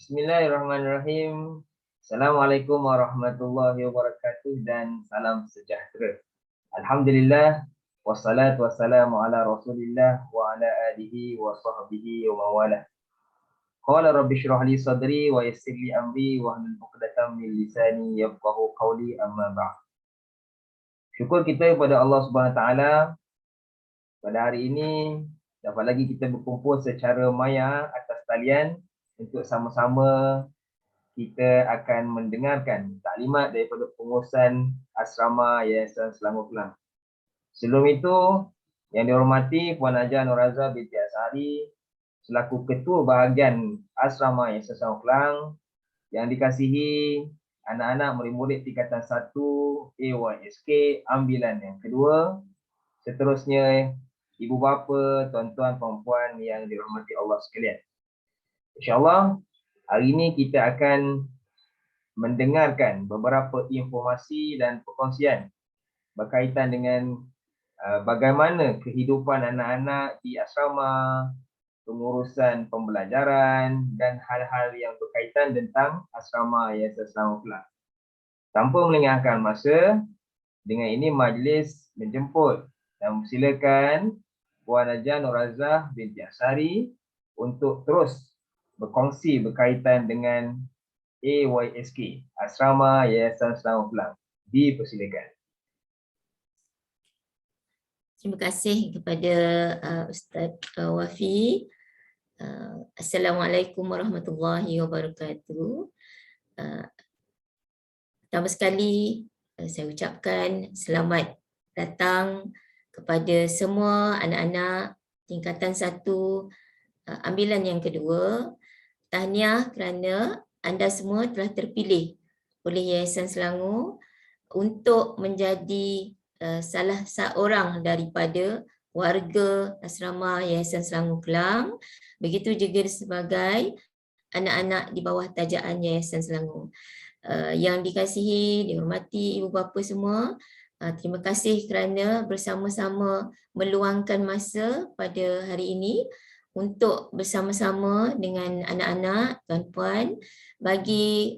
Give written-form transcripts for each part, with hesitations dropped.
Bismillahirrahmanirrahim. Assalamualaikum warahmatullahi wabarakatuh dan salam sejahtera. Alhamdulillah wassalatu wassalamu ala Rasulillah wa ala alihi wa sahbihi wa mawalah. Qala rabbi shrah li sadri wa yassir li amri wa hlul 'uqdatam min lisani yafqahu qawli, amma ba'd. Syukur kita kepada Allah Subhanahu wa taala pada hari ini dapat lagi kita berkumpul secara maya atas talian untuk sama-sama kita akan mendengarkan taklimat daripada pengurusan asrama Yayasan Selangor Kelang. Sebelum itu, yang dihormati Puan Haja Nur Razak binti Ashari selaku Ketua Bahagian Asrama Yayasan Selangor Kelang, yang dikasihi anak-anak murid-murid tingkatan 1 AYSK ambilan yang kedua, seterusnya ibu bapa, tuan-tuan, puan-puan yang dirahmati Allah sekalian. InsyaAllah, hari ini kita akan mendengarkan beberapa informasi dan perkongsian berkaitan dengan bagaimana kehidupan anak-anak di asrama, pengurusan pembelajaran dan hal-hal yang berkaitan tentang asrama Yayasan Selangor Kelang. Tanpa melengahkan masa, dengan ini majlis menjemput dan silakan Puan Haja Nur Razak binti Ashari untuk terus berkongsi berkaitan dengan AYSK, Asrama Yayasan Selangor Kelang. Dipersilakan. Terima kasih kepada Ustaz Wafi. Assalamualaikum warahmatullahi wabarakatuh. Pertama sekali saya ucapkan selamat datang kepada semua anak-anak tingkatan 1 ambilan yang kedua. Tahniah kerana anda semua telah terpilih oleh Yayasan Selangor untuk menjadi salah seorang daripada warga asrama Yayasan Selangor Kelang. Begitu juga sebagai anak-anak di bawah tajaan Yayasan Selangor. Yang dikasihi, dihormati ibu bapa semua, terima kasih kerana bersama-sama meluangkan masa pada hari ini untuk bersama-sama dengan anak-anak, tuan-puan, bagi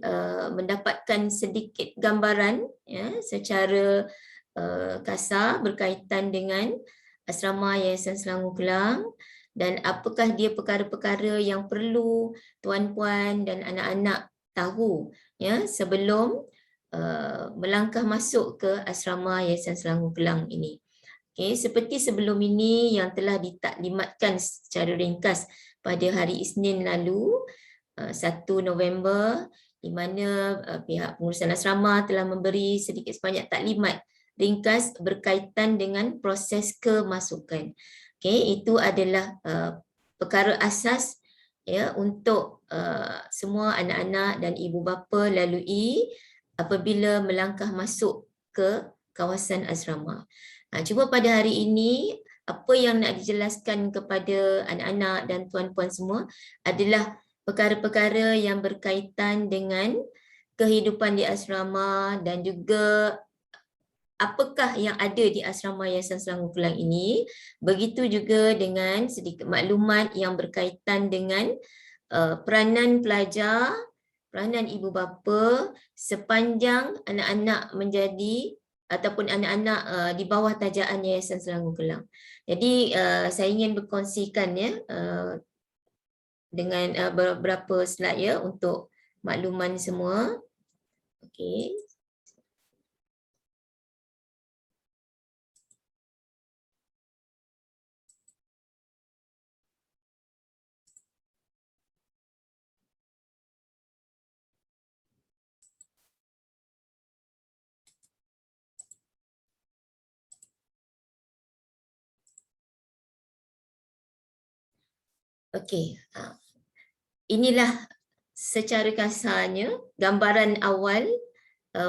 mendapatkan sedikit gambaran ya, secara kasar berkaitan dengan asrama Yayasan Selangor Kelang dan apakah dia perkara-perkara yang perlu tuan-puan dan anak-anak tahu ya sebelum melangkah masuk ke asrama Yayasan Selangor Kelang ini. Okay, seperti sebelum ini yang telah ditaklimatkan secara ringkas pada hari Isnin lalu, 1 November, di mana pihak pengurusan asrama telah memberi sedikit sebanyak taklimat ringkas berkaitan dengan proses kemasukan. Okay, itu adalah perkara asas ya untuk semua anak-anak dan ibu bapa lalui apabila melangkah masuk ke kawasan asrama. Cuba pada hari ini apa yang nak dijelaskan kepada anak-anak dan tuan-puan semua adalah perkara-perkara yang berkaitan dengan kehidupan di asrama dan juga apakah yang ada di asrama Yayasan Selangor Kelang ini. Begitu juga dengan sedikit maklumat yang berkaitan dengan peranan pelajar, peranan ibu bapa sepanjang anak-anak menjadi ataupun anak-anak di bawah tajaan Yayasan Selangor Kelang. Jadi saya ingin berkongsikan ya dengan beberapa slide ya untuk makluman semua. Okey. Okey, inilah secara kasarnya gambaran awal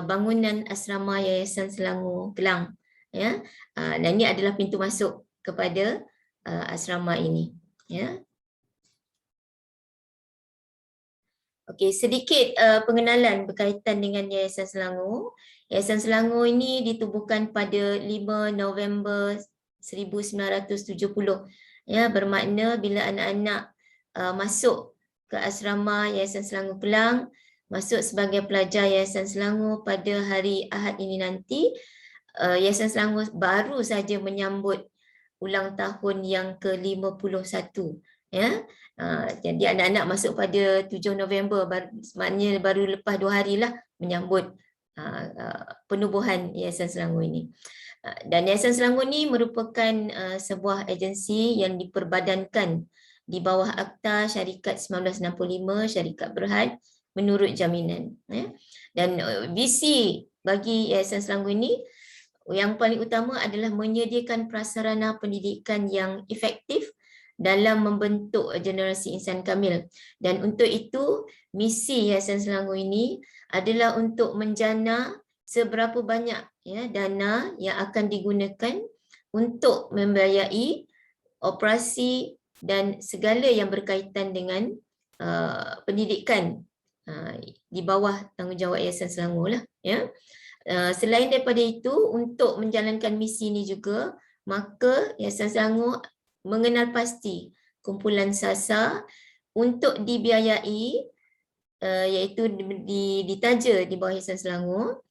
bangunan asrama Yayasan Selangor Kelang. Ya, dan ini adalah pintu masuk kepada asrama ini. Ya. Okey, sedikit pengenalan berkaitan dengan Yayasan Selangor. Yayasan Selangor ini ditubuhkan pada 5 November 1970. Ya, bermakna bila anak-anak masuk ke asrama Yayasan Selangor Kelang, masuk sebagai pelajar Yayasan Selangor pada hari Ahad ini nanti. Yayasan Selangor baru saja menyambut ulang tahun yang ke-51, ya. Jadi anak-anak masuk pada 7 November, maknanya baru lepas 2 hari lah menyambut penubuhan Yayasan Selangor ini. Dan Yayasan Selangor ini merupakan sebuah agensi yang diperbadankan di bawah Akta Syarikat 1965, Syarikat Berhad menurut jaminan. Dan visi bagi Yayasan Selangor ini yang paling utama adalah menyediakan prasarana pendidikan yang efektif dalam membentuk generasi insan kamil. Dan untuk itu, misi Yayasan Selangor ini adalah untuk menjana seberapa banyak dana yang akan digunakan untuk membiayai operasi dan segala yang berkaitan dengan pendidikan di bawah tanggungjawab Yayasan Selangor lah, ya. Selain daripada itu, untuk menjalankan misi ini juga, maka Yayasan Selangor mengenal pasti kumpulan SASA untuk dibiayai, iaitu ditaja di bawah Yayasan Selangor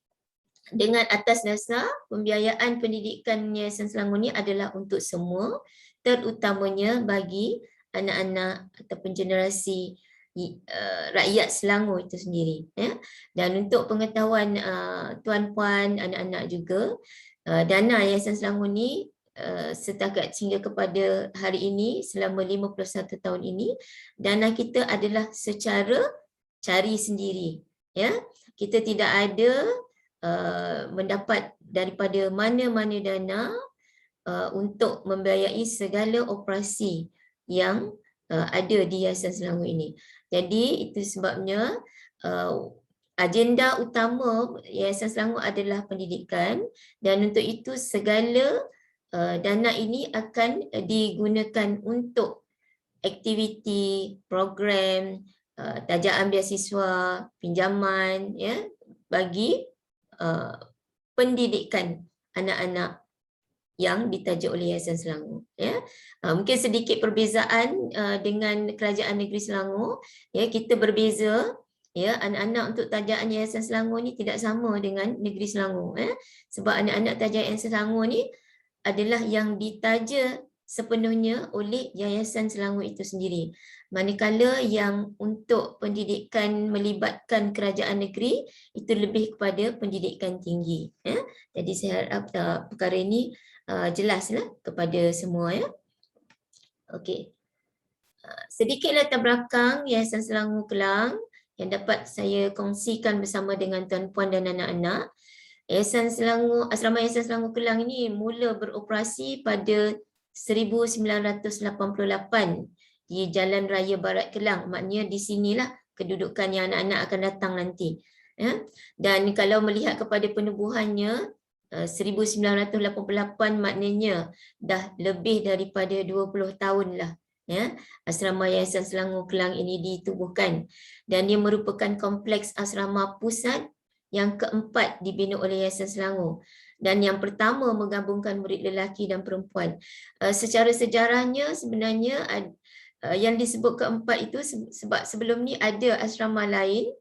dengan atas dasar pembiayaan pendidikan Yayasan Selangor ini adalah untuk semua, terutamanya bagi anak-anak ataupun generasi rakyat Selangor itu sendiri, ya. Dan untuk pengetahuan tuan-puan, anak-anak juga, dana Yayasan Selangor ni setakat hingga kepada hari ini selama 51 tahun ini, dana kita adalah secara cari sendiri, ya. Kita tidak ada mendapat daripada mana-mana dana untuk membiayai segala operasi yang ada di Yayasan Selangor ini. Jadi itu sebabnya agenda utama Yayasan Selangor adalah pendidikan, dan untuk itu segala dana ini akan digunakan untuk aktiviti, program, tajaan beasiswa, pinjaman, ya, bagi pendidikan anak-anak yang ditaja oleh Yayasan Selangor, ya. Mungkin sedikit perbezaan dengan Kerajaan Negeri Selangor, ya, kita berbeza, ya. Anak-anak untuk tajaan Yayasan Selangor ni tidak sama dengan Negeri Selangor, ya. Sebab anak-anak tajaan Yayasan Selangor ni adalah yang ditaja sepenuhnya oleh Yayasan Selangor itu sendiri. Manakala yang untuk pendidikan melibatkan kerajaan negeri itu lebih kepada pendidikan tinggi, ya. Jadi saya harap perkara ini jelaslah kepada semua, ya. Okey. Sedikit latar belakang Yayasan Selangor Kelang yang dapat saya kongsikan bersama dengan tuan-puan dan anak-anak. Yayasan Selangor, Asrama Yayasan Selangor Kelang ini mula beroperasi pada 1988 di Jalan Raya Barat Kelang. Maknanya di sinilah kedudukan yang anak-anak akan datang nanti, ya. Dan kalau melihat kepada penubuhannya 1988, maknanya dah lebih daripada 20 tahun lah, ya, Asrama Yayasan Selangor Kelang ini ditubuhkan, dan dia merupakan kompleks asrama pusat yang keempat dibina oleh Yayasan Selangor, dan yang pertama menggabungkan murid lelaki dan perempuan. Secara sejarahnya sebenarnya yang disebut keempat itu sebab sebelum ni ada asrama lain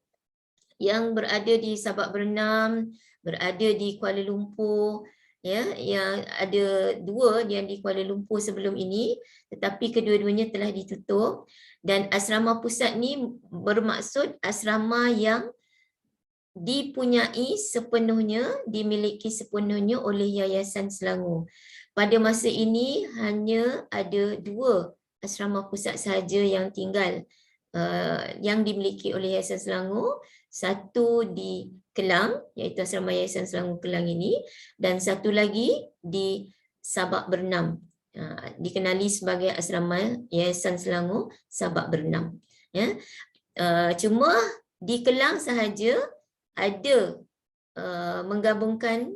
yang berada di Sabak Bernam, berada di Kuala Lumpur, ya, yang ada 2 yang di Kuala Lumpur sebelum ini, tetapi kedua-duanya telah ditutup. Dan asrama pusat ni bermaksud asrama yang dipunyai sepenuhnya, dimiliki sepenuhnya oleh Yayasan Selangor. Pada masa ini hanya ada 2 asrama pusat sahaja yang tinggal, yang dimiliki oleh Yayasan Selangor. Satu di Kelang, iaitu asrama Yayasan Selangor Kelang ini, dan satu lagi di Sabak Bernam, dikenali sebagai asrama Yayasan Selangor Sabak Bernam, ya. Cuma di Kelang sahaja ada menggabungkan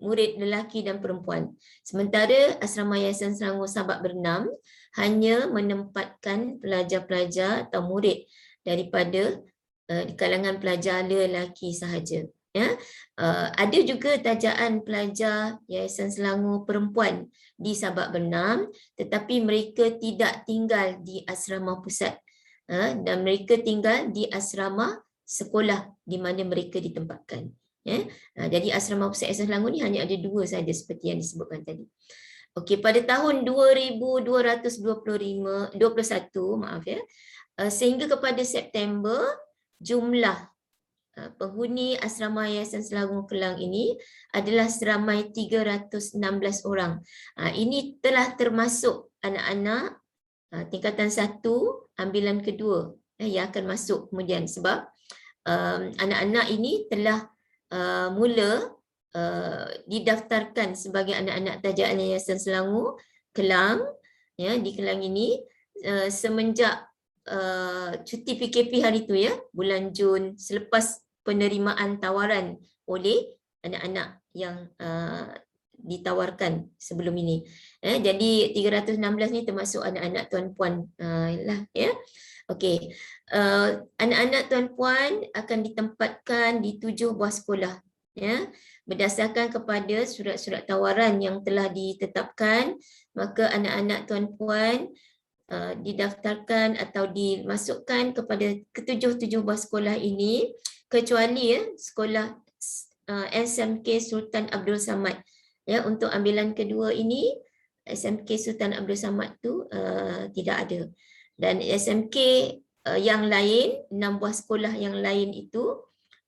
murid lelaki dan perempuan. Sementara asrama Yayasan Selangor Sabak Bernam hanya menempatkan pelajar-pelajar atau murid daripada di kalangan pelajar lelaki sahaja, ya. Ada juga tajaan pelajar Yayasan Selangor perempuan di Sabak Bernam, tetapi mereka tidak tinggal di asrama pusat. dan mereka tinggal di asrama sekolah di mana mereka ditempatkan. Jadi asrama Pusat Ihsan Selangor ni hanya ada 2 saja seperti yang disebutkan tadi. Okey, pada tahun 2221, maaf ya, sehingga kepada September, jumlah penghuni asrama Yayasan Selangor Kelang ini adalah seramai 316 orang. Ini telah termasuk anak-anak tingkatan 1, ambilan kedua yang akan masuk kemudian, sebab anak-anak ini telah mula didaftarkan sebagai anak-anak tajaan Yayasan Selangor Kelang, ya, di Kelang ini semenjak cuti PKP hari itu, ya, bulan Jun, selepas penerimaan tawaran oleh anak-anak yang ditawarkan sebelum ini. Jadi 316 ni termasuk anak-anak tuan-puan lah, ya. Okey. Anak-anak tuan-puan akan ditempatkan di 7 buah sekolah, ya. Berdasarkan kepada surat-surat tawaran yang telah ditetapkan, maka anak-anak tuan-puan didaftarkan atau dimasukkan kepada ketujuh buah sekolah ini, kecuali, ya, sekolah SMK Sultan Abdul Samad. Ya, untuk ambilan kedua ini SMK Sultan Abdul Samad tu tidak ada. Dan SMK yang lain, 6 buah sekolah yang lain itu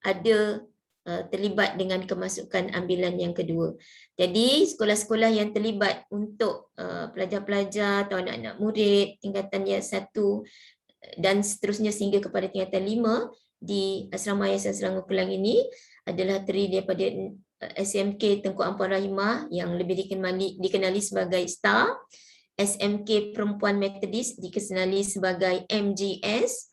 ada terlibat dengan kemasukan ambilan yang kedua. Jadi sekolah-sekolah yang terlibat untuk pelajar-pelajar atau anak-anak murid tingkatan yang 1 dan seterusnya sehingga kepada tingkatan 5 di Asrama Yayasan Selangor Kelang ini adalah terdiri daripada SMK Tengku Ampuan Rahimah yang lebih dikenali sebagai STAR, SMK Perempuan Metodis dikenali sebagai MGS,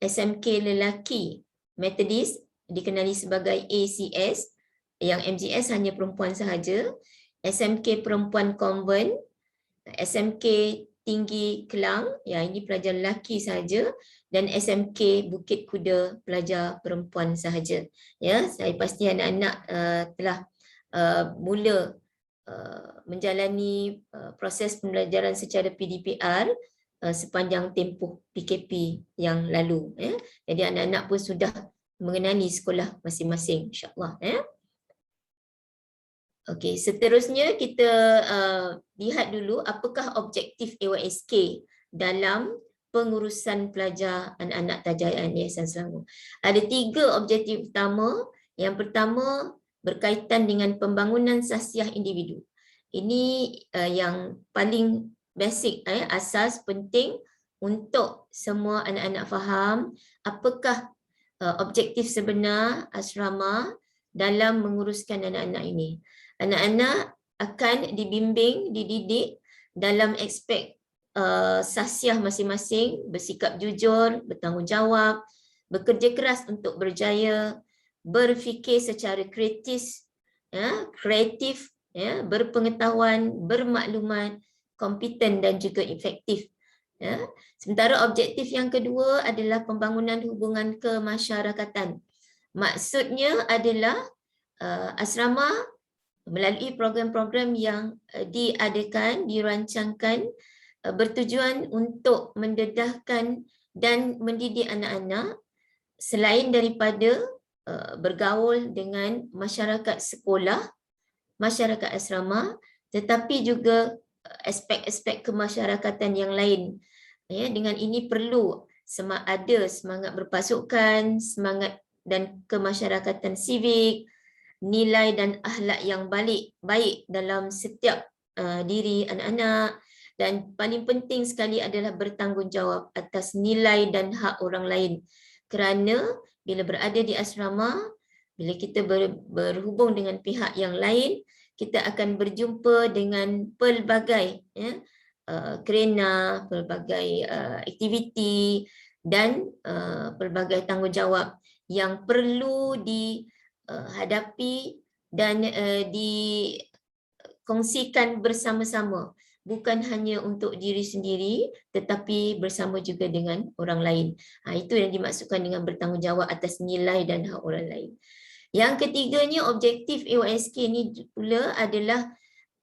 SMK Lelaki Metodis dikenali sebagai ACS, yang MGS hanya perempuan sahaja, SMK Perempuan Konvent, SMK Tinggi Kelang, ya, ini pelajar lelaki sahaja, dan SMK Bukit Kuda pelajar perempuan sahaja. Ya, saya pasti anak-anak telah mula menjalani proses pembelajaran secara PDPR sepanjang tempoh PKP yang lalu. Ya. Jadi anak-anak pun sudah mengenali sekolah masing-masing, insya-Allah. Ya. Okey, seterusnya kita lihat dulu apakah objektif AYSK dalam pengurusan pelajar anak-anak tajaan Yayasan Selangor. Ada 3 objektif utama. Yang pertama berkaitan dengan pembangunan sasiah individu. Ini yang paling basic, asas penting untuk semua anak-anak faham apakah objektif sebenar asrama dalam menguruskan anak-anak ini. Anak-anak akan dibimbing, dididik dalam aspek sasiah masing-masing, bersikap jujur, bertanggungjawab, bekerja keras untuk berjaya, berfikir secara kreatif, berpengetahuan, bermaklumat, kompeten dan juga efektif. Ya. Sementara objektif yang kedua adalah pembangunan hubungan kemasyarakatan. Maksudnya adalah asrama melalui program-program yang diadakan, dirancangkan, bertujuan untuk mendedahkan dan mendidik anak-anak selain daripada bergaul dengan masyarakat sekolah, masyarakat asrama, tetapi juga aspek-aspek kemasyarakatan yang lain. Ya, dengan ini perlu ada semangat berpasukan, semangat dan kemasyarakatan sivik, nilai dan akhlak yang baik dalam setiap diri anak-anak, dan paling penting sekali adalah bertanggungjawab atas nilai dan hak orang lain. Kerana bila berada di asrama, bila kita berhubung dengan pihak yang lain, kita akan berjumpa dengan pelbagai kerana pelbagai aktiviti dan pelbagai tanggungjawab yang perlu dihadapi dan dikongsikan bersama-sama. Bukan hanya untuk diri sendiri, tetapi bersama juga dengan orang lain. Itu yang dimaksudkan dengan bertanggungjawab atas nilai dan hak orang lain. Yang ketiganya, objektif AYSK ni pula adalah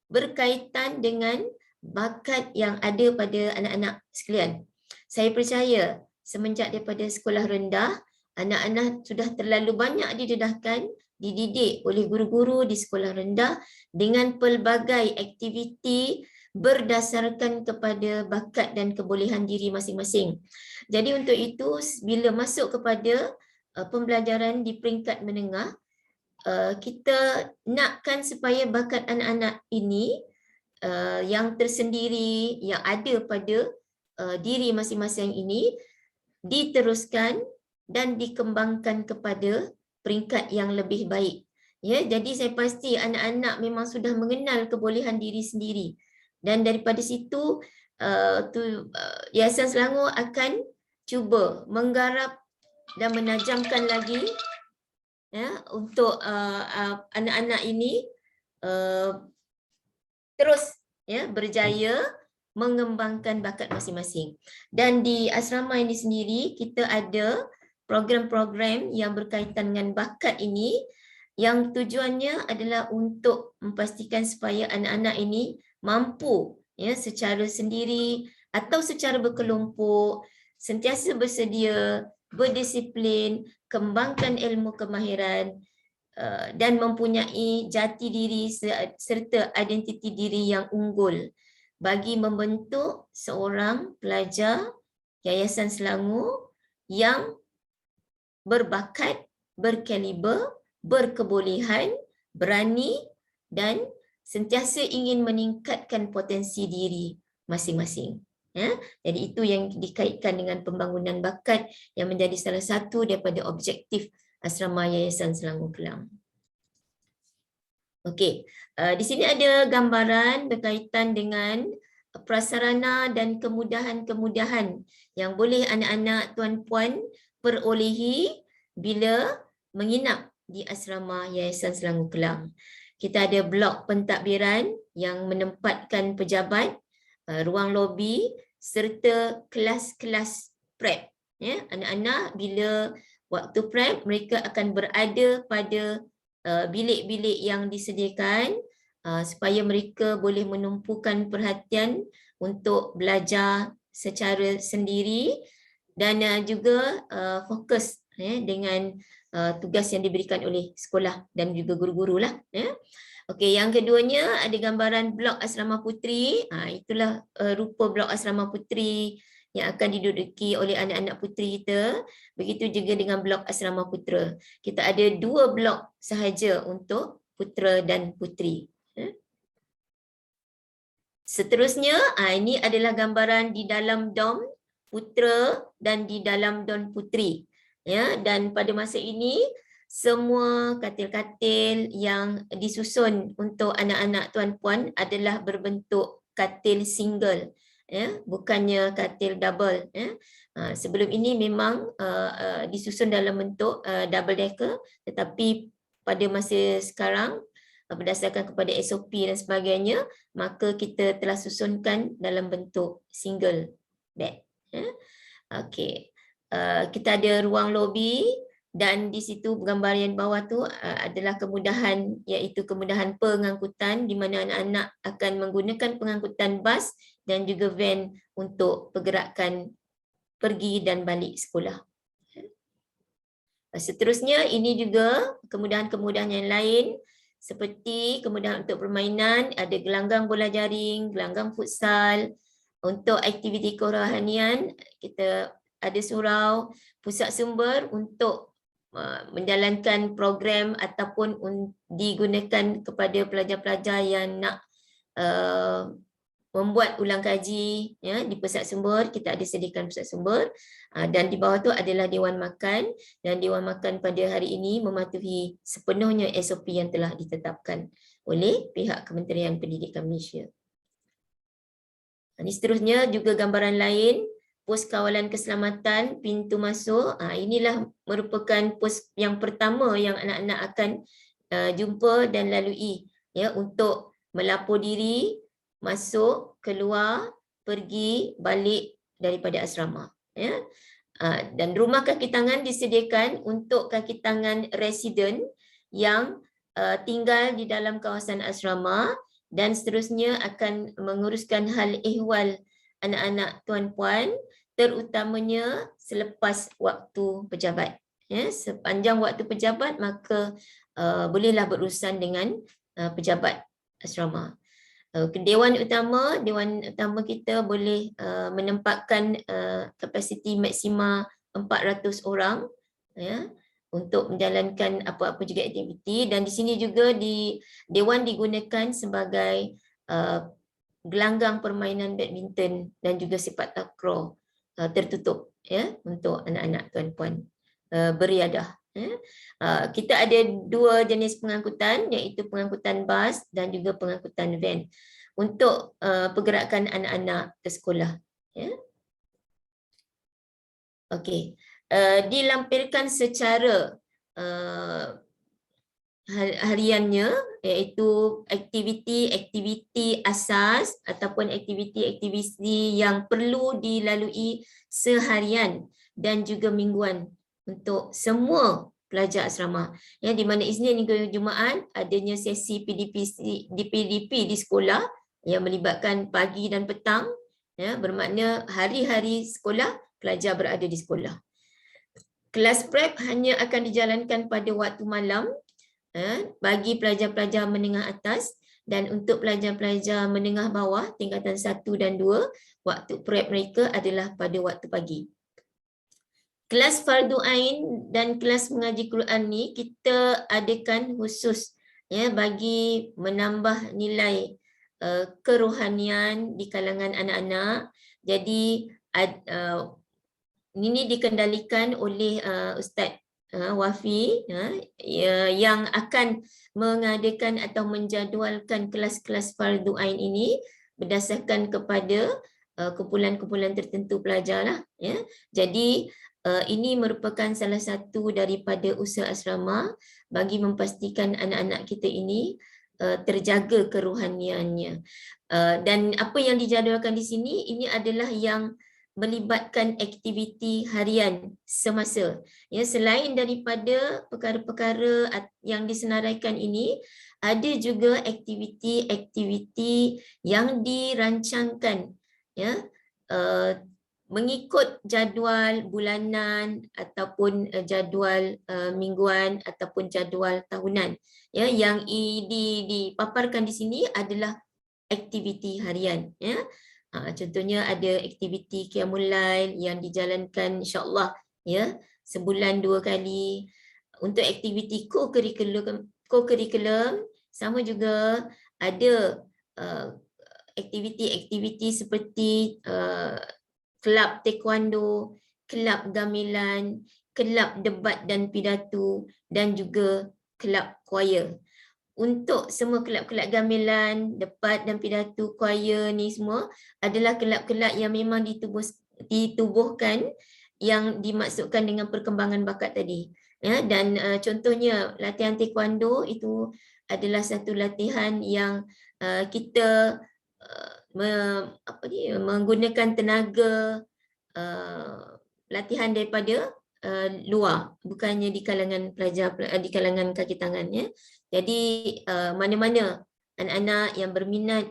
berkaitan dengan bakat yang ada pada anak-anak sekalian. Saya percaya semenjak daripada sekolah rendah, anak-anak sudah terlalu banyak didedahkan, dididik oleh guru-guru di sekolah rendah dengan pelbagai aktiviti berdasarkan kepada bakat dan kebolehan diri masing-masing. Jadi untuk itu, bila masuk kepada pembelajaran di peringkat menengah, kita nakkan supaya bakat anak-anak ini yang tersendiri, yang ada pada diri masing-masing ini diteruskan dan dikembangkan kepada peringkat yang lebih baik. Ya, jadi saya pasti anak-anak memang sudah mengenal kebolehan diri sendiri, dan daripada situ Yayasan Selangor akan cuba menggarap dan menajamkan lagi ya untuk anak-anak ini terus ya berjaya mengembangkan bakat masing-masing. Dan di asrama ini sendiri kita ada program-program yang berkaitan dengan bakat ini, yang tujuannya adalah untuk memastikan supaya anak-anak ini mampu ya secara sendiri atau secara berkelompok sentiasa bersedia, berdisiplin, kembangkan ilmu kemahiran dan mempunyai jati diri serta identiti diri yang unggul bagi membentuk seorang pelajar Yayasan Selangor yang berbakat, berkaliber, berkebolehan, berani dan sentiasa ingin meningkatkan potensi diri masing-masing. Ya, jadi itu yang dikaitkan dengan pembangunan bakat yang menjadi salah satu daripada objektif Asrama Yayasan Selangor Kelang. Okey, di sini ada gambaran berkaitan dengan prasarana dan kemudahan-kemudahan yang boleh anak-anak tuan-puan perolehi bila menginap di Asrama Yayasan Selangor Kelang. Kita ada blok pentadbiran yang menempatkan pejabat, ruang lobi serta kelas-kelas prep. Ya, anak-anak bila waktu prep mereka akan berada pada bilik-bilik yang disediakan supaya mereka boleh menumpukan perhatian untuk belajar secara sendiri dan juga fokus dengan tugas yang diberikan oleh sekolah dan juga guru-guru lah. Okey, yang keduanya ada gambaran blok asrama puteri. Itulah rupa blok asrama puteri yang akan diduduki oleh anak-anak puteri kita. Begitu juga dengan blok asrama putera. Kita ada 2 blok sahaja untuk putera dan puteri. Seterusnya, ini adalah gambaran di dalam dom putera dan di dalam dom puteri. Ya, dan pada masa ini semua katil-katil yang disusun untuk anak-anak tuan-puan adalah berbentuk katil single. Ya, bukannya katil double. Ya. Sebelum ini memang disusun dalam bentuk double decker, tetapi pada masa sekarang berdasarkan kepada SOP dan sebagainya, maka kita telah susunkan dalam bentuk single bed. Ya. Okey, kita ada ruang lobi dan di situ gambaran bawah tu adalah kemudahan, iaitu kemudahan pengangkutan di mana anak-anak akan menggunakan pengangkutan bas dan juga van untuk pergerakan pergi dan balik sekolah. Seterusnya ini juga kemudahan-kemudahan yang lain seperti kemudahan untuk permainan, ada gelanggang bola jaring, gelanggang futsal. Untuk aktiviti kerohanian kita ada surau, pusat sumber untuk menjalankan program ataupun digunakan kepada pelajar-pelajar yang nak membuat ulang kaji ya di pusat sumber. Kita ada sediakan pusat sumber dan di bawah tu adalah dewan makan, dan dewan makan pada hari ini mematuhi sepenuhnya SOP yang telah ditetapkan oleh pihak Kementerian Pendidikan Malaysia. Ini seterusnya juga gambaran lain, pos kawalan keselamatan pintu masuk. Inilah merupakan pos yang pertama yang anak-anak akan jumpa dan lalui ya untuk melapor diri, masuk, keluar, pergi, balik daripada asrama. Ya. Dan rumah kaki tangan disediakan untuk kaki tangan residen yang tinggal di dalam kawasan asrama dan seterusnya akan menguruskan hal ehwal anak-anak tuan-puan, terutamanya selepas waktu pejabat. Ya, sepanjang waktu pejabat maka bolehlah berurusan dengan pejabat asrama. Dewan utama kita boleh menempatkan kapasiti maksima 400 orang, ya, untuk menjalankan apa-apa juga aktiviti. Dan di sini juga dewan digunakan sebagai gelanggang permainan badminton dan juga sepak takraw tertutup, ya, untuk anak-anak tuan-puan beriadah. Kita ada 2 jenis pengangkutan, iaitu pengangkutan bas dan juga pengangkutan van untuk pergerakan anak-anak ke sekolah. Ya. Okey, dilampirkan secara hariannya, iaitu aktiviti-aktiviti asas ataupun aktiviti-aktiviti yang perlu dilalui seharian dan juga mingguan untuk semua pelajar asrama. Ya, di mana Isnin hingga Jumaat adanya sesi PDP di sekolah yang melibatkan pagi dan petang. Ya, bermakna hari-hari sekolah pelajar berada di sekolah. Kelas prep hanya akan dijalankan pada waktu malam bagi pelajar-pelajar menengah atas, dan untuk pelajar-pelajar menengah bawah tingkatan 1 dan 2, waktu prep mereka adalah pada waktu pagi. Kelas fardu ain dan kelas mengaji Quran ni kita adakan khusus, ya, bagi menambah nilai kerohanian di kalangan anak-anak. Jadi ini dikendalikan oleh Ustaz Wafi, yang akan mengadakan atau menjadualkan kelas-kelas fardu ain ini berdasarkan kepada kumpulan-kumpulan tertentu pelajar lah, ya. Jadi ini merupakan salah satu daripada usaha asrama bagi memastikan anak-anak kita ini terjaga kerohaniannya. Dan apa yang dijadualkan di sini ini adalah yang melibatkan aktiviti harian semasa. Ya, selain daripada perkara-perkara yang disenaraikan ini, ada juga aktiviti-aktiviti yang dirancangkan, ya, mengikut jadual bulanan ataupun jadual mingguan ataupun jadual tahunan. Ya, yang dipaparkan di sini adalah aktiviti harian, ya. Contohnya ada aktiviti Qiyamul Lail yang dijalankan insya-Allah, ya, sebulan 2 kali. Untuk aktiviti co-curriculum sama juga ada aktiviti-aktiviti seperti kelab taekwondo, kelab gamelan, kelab debat dan pidato dan juga kelab choir. Untuk semua kelab-kelab gamelan, debat dan pidato, choir ni semua adalah kelab-kelab yang memang ditubuhkan yang dimaksudkan dengan perkembangan bakat tadi. Ya, dan contohnya latihan taekwondo itu adalah satu latihan yang kita menggunakan tenaga latihan daripada luar, bukannya di kalangan pelajar, di kalangan kaki tangannya. Jadi mana-mana anak-anak yang berminat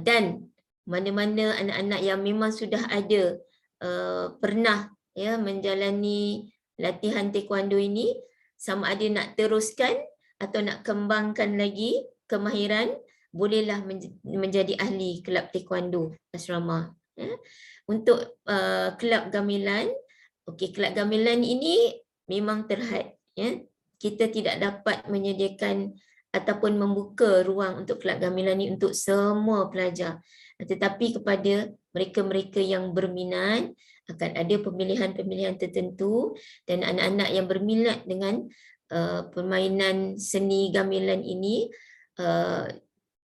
dan mana-mana anak-anak yang memang sudah ada pernah, ya, menjalani latihan taekwondo ini, sama ada nak teruskan atau nak kembangkan lagi kemahiran, bolehlah menjadi ahli kelab taekwondo asrama. Ya. Untuk kelab gamelan, okey, kelab gamelan ini memang terhad, ya. Kita tidak dapat menyediakan ataupun membuka ruang untuk kelab gamelan ini untuk semua pelajar. Tetapi kepada mereka-mereka yang berminat, akan ada pemilihan-pemilihan tertentu, dan anak-anak yang berminat dengan permainan seni gamelan ini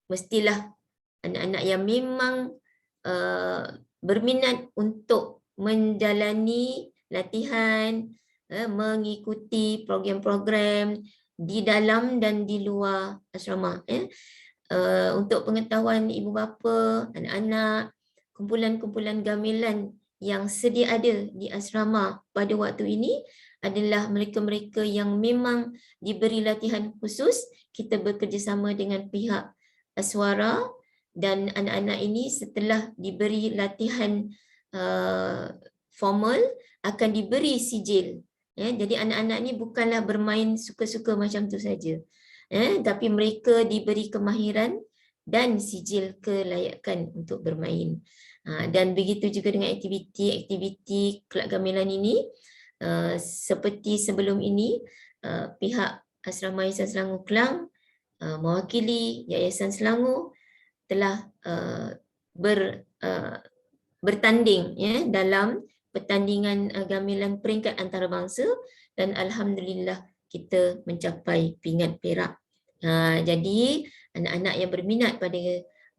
mestilah anak-anak yang memang berminat untuk menjalani latihan, mengikuti program-program di dalam dan di luar asrama. Untuk pengetahuan ibu bapa, anak-anak, kumpulan-kumpulan gamelan yang sedia ada di asrama pada waktu ini adalah mereka-mereka yang memang diberi latihan khusus. Kita bekerjasama dengan pihak Aswara, dan anak-anak ini setelah diberi latihan formal akan diberi sijil. Jadi anak-anak ni bukanlah bermain suka-suka macam tu saja. Tapi mereka diberi kemahiran dan sijil kelayakan untuk bermain. Dan begitu juga dengan aktiviti kelab gamilan ini, seperti sebelum ini, pihak Asrama Yayasan Selangor Kelang mewakili Yayasan Selangor telah bertanding dalam pertandingan gamilan peringkat antarabangsa dan alhamdulillah kita mencapai pingat perak. Jadi anak-anak yang berminat pada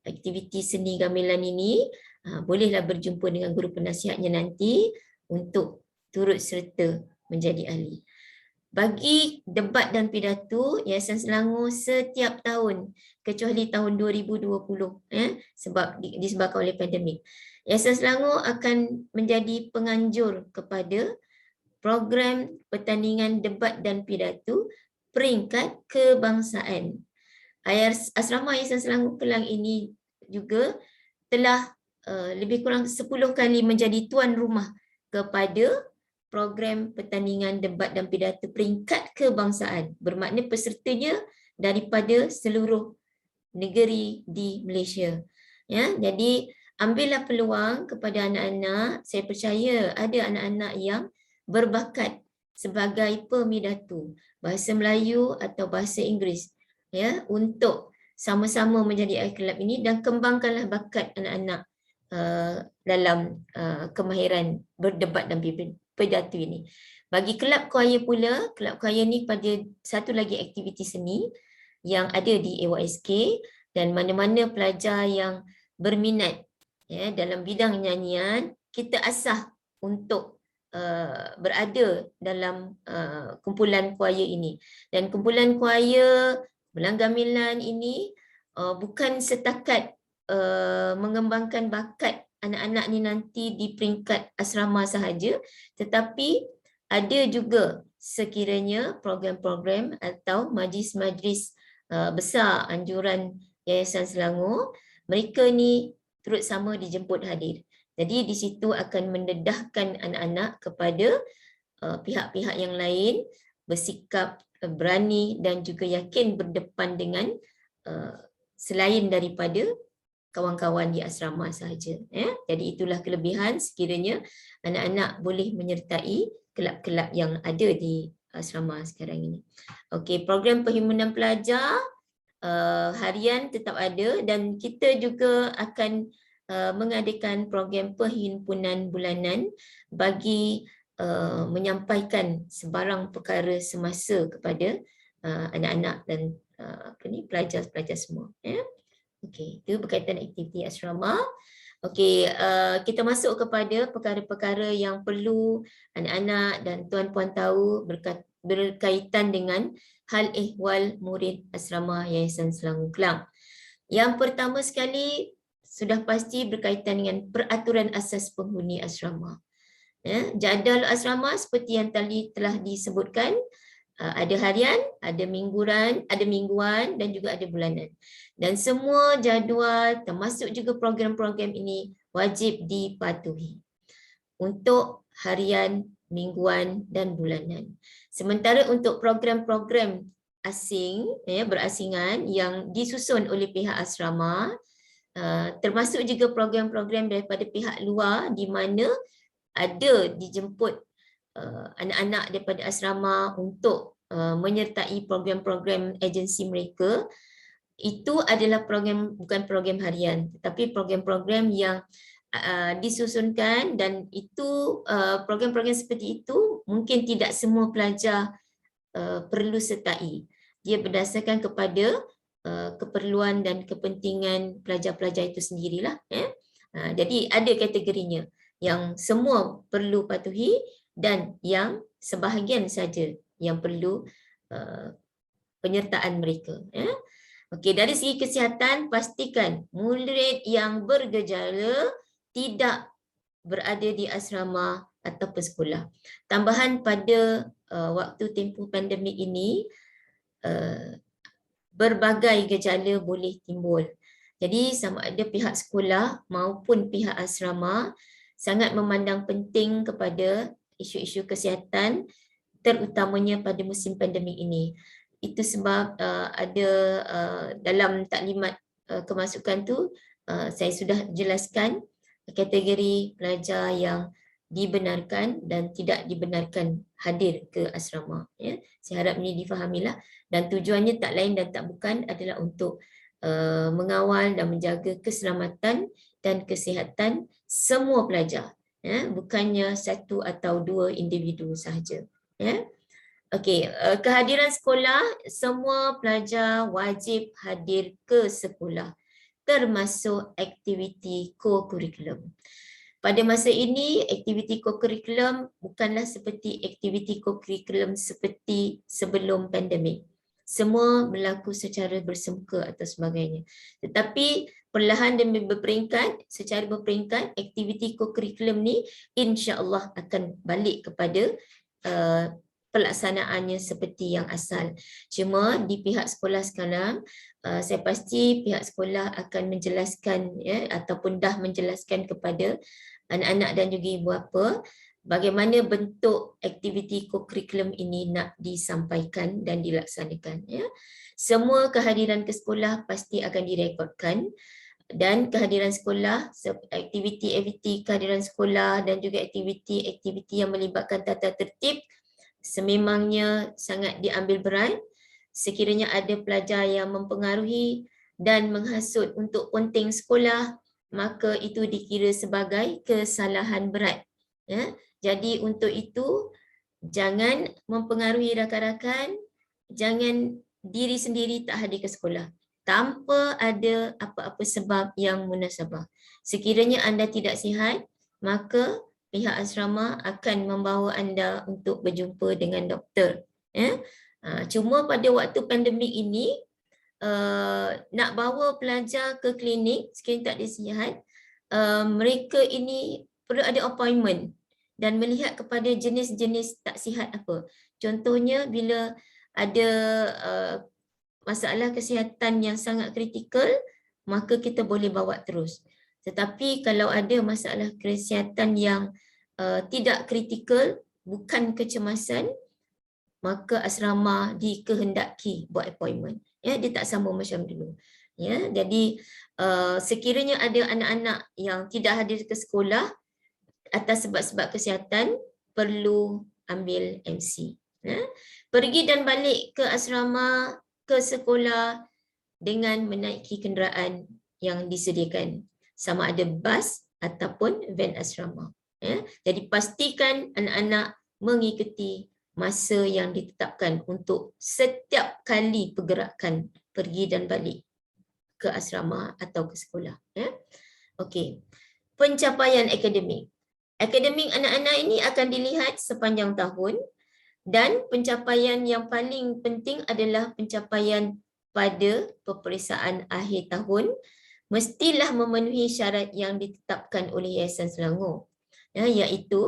aktiviti seni gamilan ini bolehlah berjumpa dengan guru penasihatnya nanti untuk turut serta menjadi ahli. Bagi debat dan pidato, Yayasan Selangor setiap tahun kecuali tahun 2020 sebab disebabkan oleh pandemik, Yayasan Selangor akan menjadi penganjur kepada program pertandingan debat dan pidato peringkat kebangsaan. Asrama Yayasan Selangor Kelang ini juga telah lebih kurang 10 kali menjadi tuan rumah kepada program pertandingan debat dan pidato peringkat kebangsaan. Bermakna pesertanya daripada seluruh negeri di Malaysia. Jadi ambillah peluang kepada anak-anak. Saya percaya ada anak-anak yang berbakat sebagai pemidato bahasa Melayu atau bahasa Inggeris untuk sama-sama menjadi ahli kelab ini, dan kembangkanlah bakat anak-anak dalam kemahiran berdebat dan pidato ini. Bagi kelab choir pula, kelab choir ni pada satu lagi aktiviti seni yang ada di AYSK, dan mana-mana pelajar yang berminat dalam bidang nyanyian, kita asah untuk berada dalam kumpulan choir ini. Dan kumpulan choir kumpulan gamilan ini bukan setakat mengembangkan bakat anak-anak ni nanti di peringkat asrama sahaja, tetapi ada juga sekiranya program-program atau majlis-majlis besar anjuran Yayasan Selangor, mereka ni turut sama dijemput hadir. Jadi di situ akan mendedahkan anak-anak kepada pihak-pihak yang lain bersikap berani dan juga yakin berdepan dengan selain daripada kawan-kawan di asrama sahaja. Jadi itulah kelebihan sekiranya anak-anak boleh menyertai kelab-kelab yang ada di asrama sekarang ini. Okey, program perhimpunan pelajar harian tetap ada, dan kita juga akan mengadakan program perhimpunan bulanan bagi menyampaikan sebarang perkara semasa kepada anak-anak dan pelajar-pelajar semua. Okey, itu berkaitan aktiviti asrama. Okey, kita masuk kepada perkara-perkara yang perlu anak-anak dan tuan-puan tahu berkaitan dengan hal ehwal murid asrama Yayasan Selangor Kelang. Yang pertama sekali sudah pasti berkaitan dengan peraturan asas penghuni asrama. Jadual asrama seperti yang tadi telah disebutkan, ada harian, ada mingguan dan juga ada bulanan. Dan semua jadual termasuk juga program-program ini wajib dipatuhi untuk harian, mingguan dan bulanan. Sementara untuk program-program asing, berasingan yang disusun oleh pihak asrama, termasuk juga program-program daripada pihak luar di mana ada dijemput anak-anak daripada asrama untuk menyertai program-program agensi mereka. Itu adalah bukan program harian, tetapi program-program yang disusunkan, dan itu program-program seperti itu mungkin tidak semua pelajar perlu sertai. Dia berdasarkan kepada keperluan dan kepentingan pelajar-pelajar itu sendirilah. Jadi ada kategorinya yang semua perlu patuhi dan yang sebahagian saja yang perlu penyertaan mereka. Okey, dari segi kesihatan, pastikan murid yang bergejala tidak berada di asrama ataupun sekolah. Tambahan pada waktu tempoh pandemik ini, berbagai gejala boleh timbul. Jadi sama ada pihak sekolah maupun pihak asrama sangat memandang penting kepada isu-isu kesihatan, terutamanya pada musim pandemik ini. Itu sebab ada dalam taklimat kemasukan tu saya sudah jelaskan kategori pelajar yang dibenarkan dan tidak dibenarkan hadir ke asrama. Ya. Saya harap ini difahamilah, dan tujuannya tak lain dan tak bukan adalah untuk mengawal dan menjaga keselamatan dan kesihatan semua pelajar. Ya. Bukannya satu atau dua individu sahaja. Ya. Okey, kehadiran sekolah, semua pelajar wajib hadir ke sekolah, termasuk aktiviti co-curriculum. Pada masa ini, aktiviti co-curriculum bukanlah seperti aktiviti co-curriculum seperti sebelum pandemik. Semua berlaku secara bersemuka atau sebagainya. Tetapi perlahan dan berperingkat, secara berperingkat, aktiviti co-curriculum ni insya-Allah akan balik kepada pelaksanaannya seperti yang asal. Cuma di pihak sekolah sekarang, saya pasti pihak sekolah akan menjelaskan ataupun dah menjelaskan kepada anak-anak dan juga ibu bapa bagaimana bentuk aktiviti co-curriculum ini nak disampaikan dan dilaksanakan. Semua kehadiran ke sekolah pasti akan direkodkan, dan kehadiran sekolah, aktiviti-aktiviti kehadiran sekolah dan juga aktiviti-aktiviti yang melibatkan tata tertib sememangnya sangat diambil berat. Sekiranya ada pelajar yang mempengaruhi dan menghasut untuk ponting sekolah, maka itu dikira sebagai kesalahan berat. Jadi untuk itu, jangan mempengaruhi rakan-rakan, jangan diri sendiri tak hadir ke sekolah tanpa ada apa-apa sebab yang munasabah. Sekiranya anda tidak sihat, maka pihak asrama akan membawa anda untuk berjumpa dengan doktor. Cuma pada waktu pandemik ini, nak bawa pelajar ke klinik sekiranya tak ada sihat, mereka ini perlu ada appointment dan melihat kepada jenis-jenis tak sihat apa. Contohnya bila ada masalah kesihatan yang sangat kritikal, maka kita boleh bawa terus. Tetapi kalau ada masalah kesihatan yang tidak kritikal, bukan kecemasan, maka asrama dikehendaki buat appointment. Dia tak sama macam dulu. Jadi sekiranya ada anak-anak yang tidak hadir ke sekolah atas sebab-sebab kesihatan, perlu ambil MC. Pergi dan balik ke asrama, ke sekolah dengan menaiki kenderaan yang disediakan, sama ada bas ataupun van asrama. Jadi pastikan anak-anak mengikuti masa yang ditetapkan untuk setiap kali pergerakan pergi dan balik ke asrama atau ke sekolah. Okey. Pencapaian akademik. Akademik anak-anak ini akan dilihat sepanjang tahun, dan pencapaian yang paling penting adalah pencapaian pada peperiksaan akhir tahun mestilah memenuhi syarat yang ditetapkan oleh Yayasan Selangor. Iaitu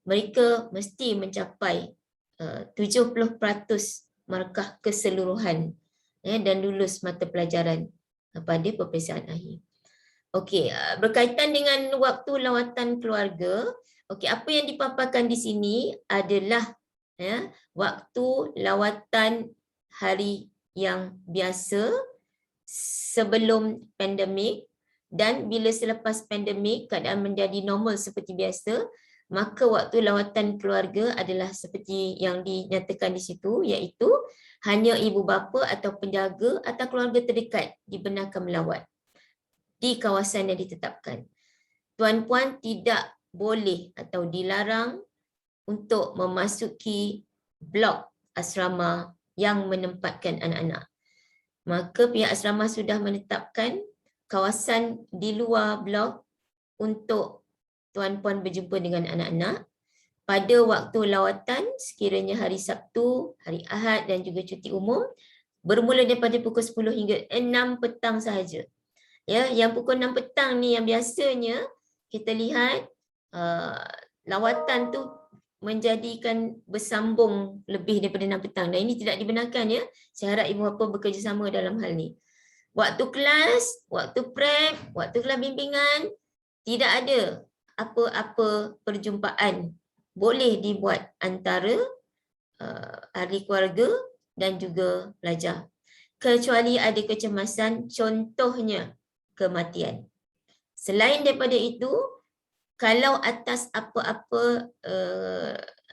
mereka mesti mencapai 70% markah keseluruhan dan lulus mata pelajaran pada peperiksaan akhir. Okey, berkaitan dengan waktu lawatan keluarga, okey, apa yang dipaparkan di sini adalah waktu lawatan hari yang biasa sebelum pandemik, dan bila selepas pandemik keadaan menjadi normal seperti biasa, maka waktu lawatan keluarga adalah seperti yang dinyatakan di situ, iaitu hanya ibu bapa atau penjaga atau keluarga terdekat dibenarkan melawat di kawasan yang ditetapkan. Tuan-puan tidak boleh atau dilarang untuk memasuki blok asrama yang menempatkan anak-anak. Maka pihak asrama sudah menetapkan kawasan di luar blok untuk tuan-puan berjumpa dengan anak-anak pada waktu lawatan sekiranya hari Sabtu, hari Ahad dan juga cuti umum, bermula daripada pukul 10 hingga 6 petang sahaja. Yang pukul 6 petang ni yang biasanya kita lihat lawatan tu menjadikan bersambung lebih daripada 6 petang, dan ini tidak dibenarkan. Saya harap ibu bapa bekerjasama dalam hal ni. Waktu kelas, waktu prep, waktu kelas bimbingan tidak ada apa-apa perjumpaan boleh dibuat antara ahli keluarga dan juga pelajar. Kecuali ada kecemasan, contohnya kematian. Selain daripada itu, kalau atas apa-apa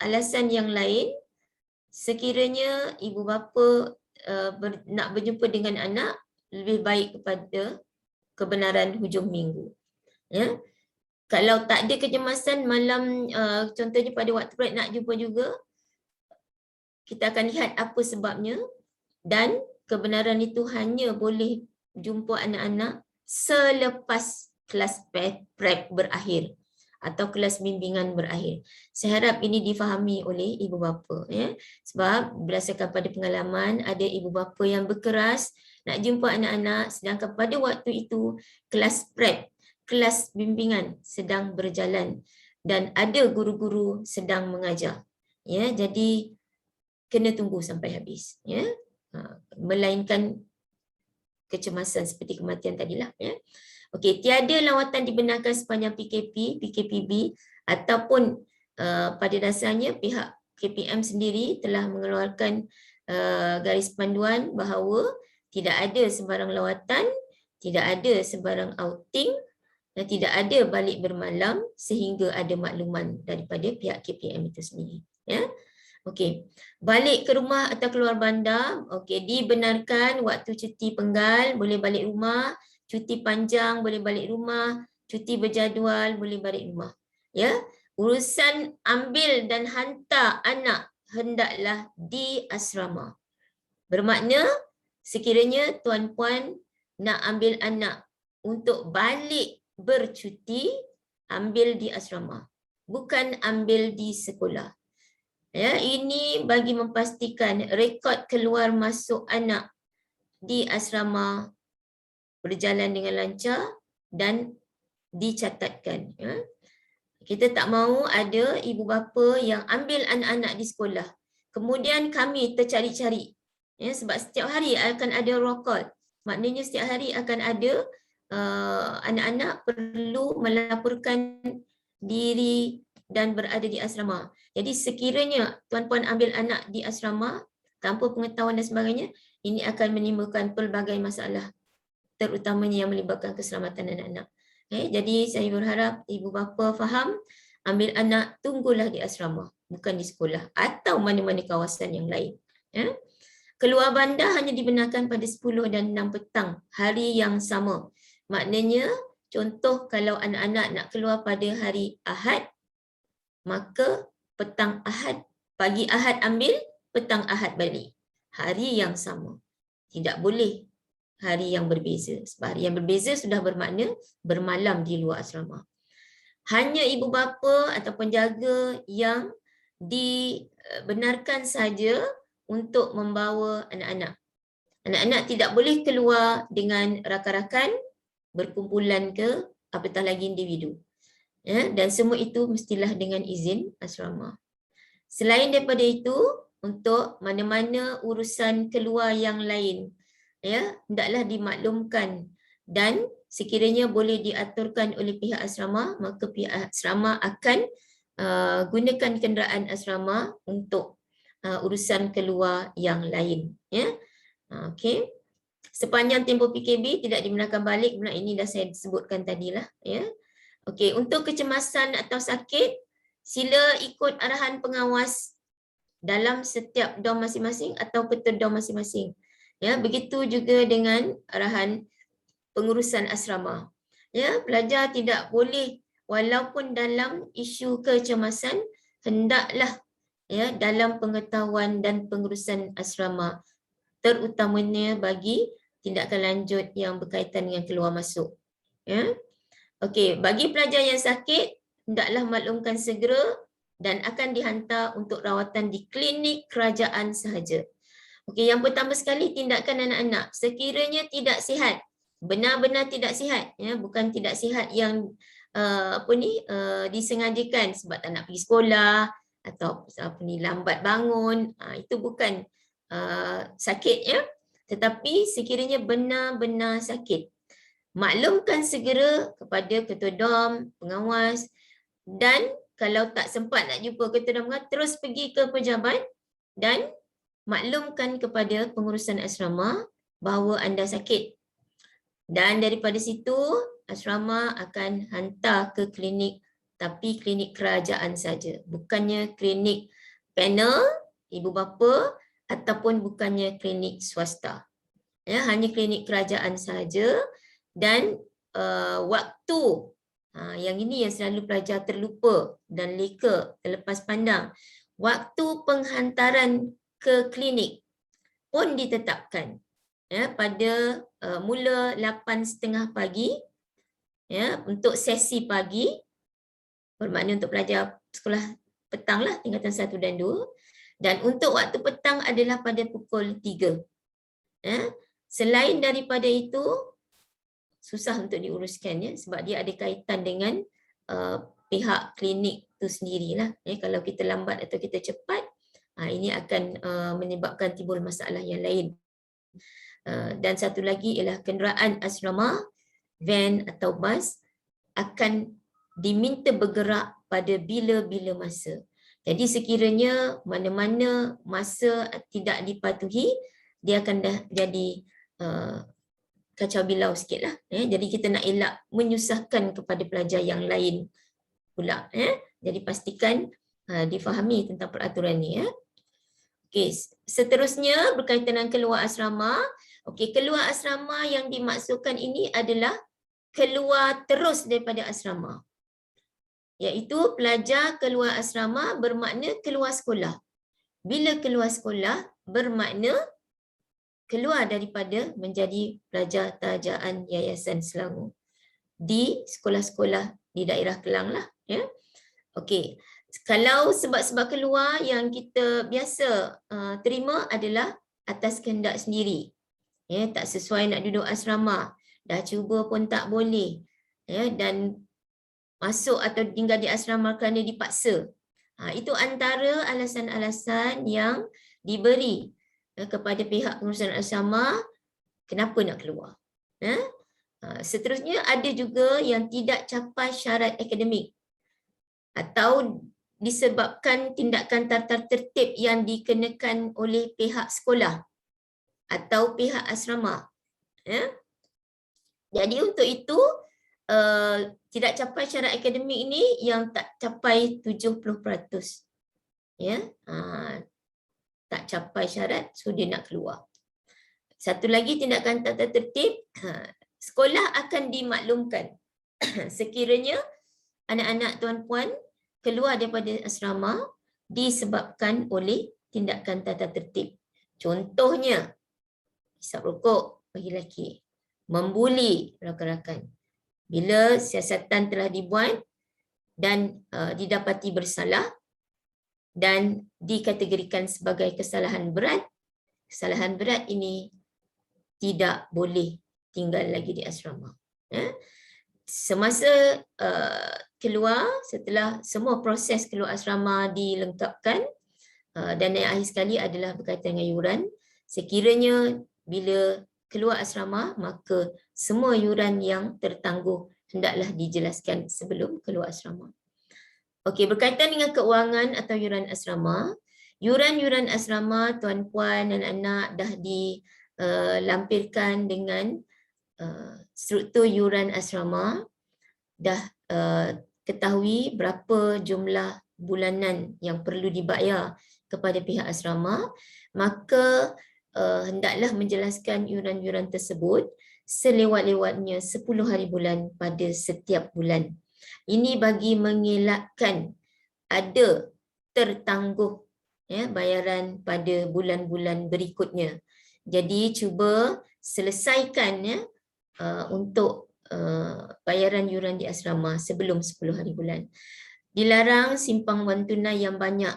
alasan yang lain, sekiranya ibu bapa nak berjumpa dengan anak, lebih baik kepada kebenaran hujung minggu. Ya. Kalau tak ada kecemasan malam, contohnya pada waktu break nak jumpa juga, kita akan lihat apa sebabnya, dan kebenaran itu hanya boleh jumpa anak-anak selepas kelas prep berakhir atau kelas bimbingan berakhir. Saya harap ini difahami oleh ibu bapa, ya. Sebab berdasarkan pada pengalaman, ada ibu bapa yang berkeras nak jumpa anak-anak, sedangkan pada waktu itu kelas prep, kelas bimbingan sedang berjalan dan ada guru-guru sedang mengajar. Ya, jadi kena tunggu sampai habis, ya. Melainkan kecemasan seperti kematian tadilah, ya. Okey, tiada lawatan dibenarkan sepanjang PKP-PB ataupun pada dasarnya pihak KPM sendiri telah mengeluarkan garis panduan bahawa tidak ada sembarang lawatan, tidak ada sembarang outing dan tidak ada balik bermalam sehingga ada makluman daripada pihak KPM itu sendiri, ya. Okey, balik ke rumah atau keluar bandar, okey, dibenarkan waktu cuti penggal boleh balik rumah, cuti panjang boleh balik rumah, cuti berjadual boleh balik rumah. Ya, urusan ambil dan hantar anak hendaklah di asrama. Bermakna sekiranya tuan-puan nak ambil anak untuk balik bercuti, ambil di asrama, bukan ambil di sekolah. Ya, ini bagi memastikan rekod keluar masuk anak di asrama berjalan dengan lancar dan dicatatkan. Ya. Kita tak mahu ada ibu bapa yang ambil anak-anak di sekolah, kemudian kami tercari-cari. Ya, sebab setiap hari akan ada roll call. Maknanya setiap hari akan ada anak-anak perlu melaporkan diri dan berada di asrama. Jadi sekiranya tuan-puan ambil anak di asrama tanpa pengetahuan dan sebagainya, ini akan menimbulkan pelbagai masalah, terutamanya yang melibatkan keselamatan anak-anak. Jadi saya berharap ibu bapa faham, ambil anak tunggulah di asrama, bukan di sekolah atau mana-mana kawasan yang lain. Keluar bandar hanya dibenarkan pada 10 dan 6 petang hari yang sama. Maknanya contoh kalau anak-anak nak keluar pada hari Ahad, maka petang Ahad, pagi Ahad ambil, petang Ahad balik. Hari yang sama. Tidak boleh hari yang berbeza. Sebab hari yang berbeza sudah bermakna bermalam di luar asrama. Hanya ibu bapa atau penjaga yang dibenarkan saja untuk membawa anak-anak. Anak-anak tidak boleh keluar dengan rakan-rakan, berkumpulan ke, apatah lagi individu. Ya, dan semua itu mestilah dengan izin asrama. Selain daripada itu, untuk mana-mana urusan keluar yang lain, ya, hendaklah dimaklumkan dan sekiranya boleh diaturkan oleh pihak asrama, maka pihak asrama akan gunakan kenderaan asrama untuk urusan keluar yang lain. Ya, okey. Sepanjang tempoh PKB tidak dibenarkan balik, benar ini dah saya sebutkan tadilah. Ya. Okey, untuk kecemasan atau sakit, sila ikut arahan pengawas dalam setiap dom masing-masing atau ketua dom masing-masing. Ya, begitu juga dengan arahan pengurusan asrama. Ya, pelajar tidak boleh walaupun dalam isu kecemasan, hendaklah ya dalam pengetahuan dan pengurusan asrama, terutamanya bagi tindakan lanjut yang berkaitan dengan keluar masuk. Ya. Okey, bagi pelajar yang sakit, hendaklah maklumkan segera dan akan dihantar untuk rawatan di klinik kerajaan sahaja. Okey, yang pertama sekali tindakan anak-anak. Sekiranya tidak sihat, benar-benar tidak sihat, ya, bukan tidak sihat yang disengajakan sebab tak nak pergi sekolah atau lambat bangun, itu bukan sakit, ya. Tetapi sekiranya benar-benar sakit, maklumkan segera kepada ketua dom, pengawas dan kalau tak sempat nak jumpa ketua dan pengarah, terus pergi ke pejabat dan maklumkan kepada pengurusan asrama bahawa anda sakit. Dan daripada situ, asrama akan hantar ke klinik, tapi klinik kerajaan saja. Bukannya klinik panel, ibu bapa, ataupun bukannya klinik swasta. Ya, hanya klinik kerajaan saja. Dan waktu, yang ini yang selalu pelajar terlupa dan leka, terlepas pandang. Waktu penghantaran ke klinik pun ditetapkan. Ya, pada mula 8:30 pagi, ya, untuk sesi pagi, bermakna untuk pelajar sekolah petang lah, tingkatan 1 dan 2, dan untuk waktu petang adalah pada pukul 3. Ya. Selain daripada itu, susah untuk diuruskan, ya, sebab dia ada kaitan dengan pihak klinik tu sendirilah. Ya, kalau kita lambat atau kita cepat, ini akan menyebabkan timbul masalah yang lain. Dan satu lagi ialah kenderaan asrama, van atau bas akan diminta bergerak pada bila-bila masa. Jadi sekiranya mana-mana masa tidak dipatuhi, dia akan dah jadi kacau bilau sikit lah. Jadi kita nak elak menyusahkan kepada pelajar yang lain pula. Jadi pastikan difahami tentang peraturan ni. Okey, seterusnya berkaitan dengan keluar asrama. Okey, keluar asrama yang dimaksudkan ini adalah keluar terus daripada asrama. Iaitu pelajar keluar asrama bermakna keluar sekolah. Bila keluar sekolah bermakna keluar daripada menjadi pelajar tajaan Yayasan Selangor di sekolah-sekolah di daerah Kelang lah. Ya. Okey, kalau sebab-sebab keluar yang kita biasa terima adalah atas kehendak sendiri. Ya, tak sesuai nak duduk asrama, dah cuba pun tak boleh, ya, dan masuk atau tinggal di asrama kerana dipaksa. Itu antara alasan-alasan yang diberi kepada pihak pengurusan asrama kenapa nak keluar. Seterusnya ada juga yang tidak capai syarat akademik atau disebabkan tindakan tata tertib yang dikenakan oleh pihak sekolah atau pihak asrama. Ya. Jadi untuk itu tidak capai syarat akademik ini yang tak capai 70%. Ya. Tak capai syarat, so dia nak keluar. Satu lagi tindakan tata tertib, sekolah akan dimaklumkan sekiranya anak-anak tuan-puan keluar daripada asrama disebabkan oleh tindakan tata tertib. Contohnya, hisap rokok bagi lelaki, membuli rakan-rakan. Bila siasatan telah dibuat dan didapati bersalah dan dikategorikan sebagai kesalahan berat ini tidak boleh tinggal lagi di asrama. Semasa keluar, setelah semua proses keluar asrama dilengkapkan, dan yang akhir sekali adalah berkaitan dengan yuran. Sekiranya bila keluar asrama, maka semua yuran yang tertangguh hendaklah dijelaskan sebelum keluar asrama. Okey, berkaitan dengan keuangan atau yuran asrama, yuran-yuran asrama tuan-puan dan anak dah dilampirkan dengan struktur yuran asrama, dah ketahui berapa jumlah bulanan yang perlu dibayar kepada pihak asrama, maka hendaklah menjelaskan yuran-yuran tersebut selewat-lewatnya 10 hari bulan pada setiap bulan. Ini bagi mengelakkan ada tertangguh, ya, bayaran pada bulan-bulan berikutnya. Jadi cuba selesaikan, ya, untuk bayaran yuran di asrama sebelum 10 hari bulan. Dilarang simpang wang tunai yang banyak.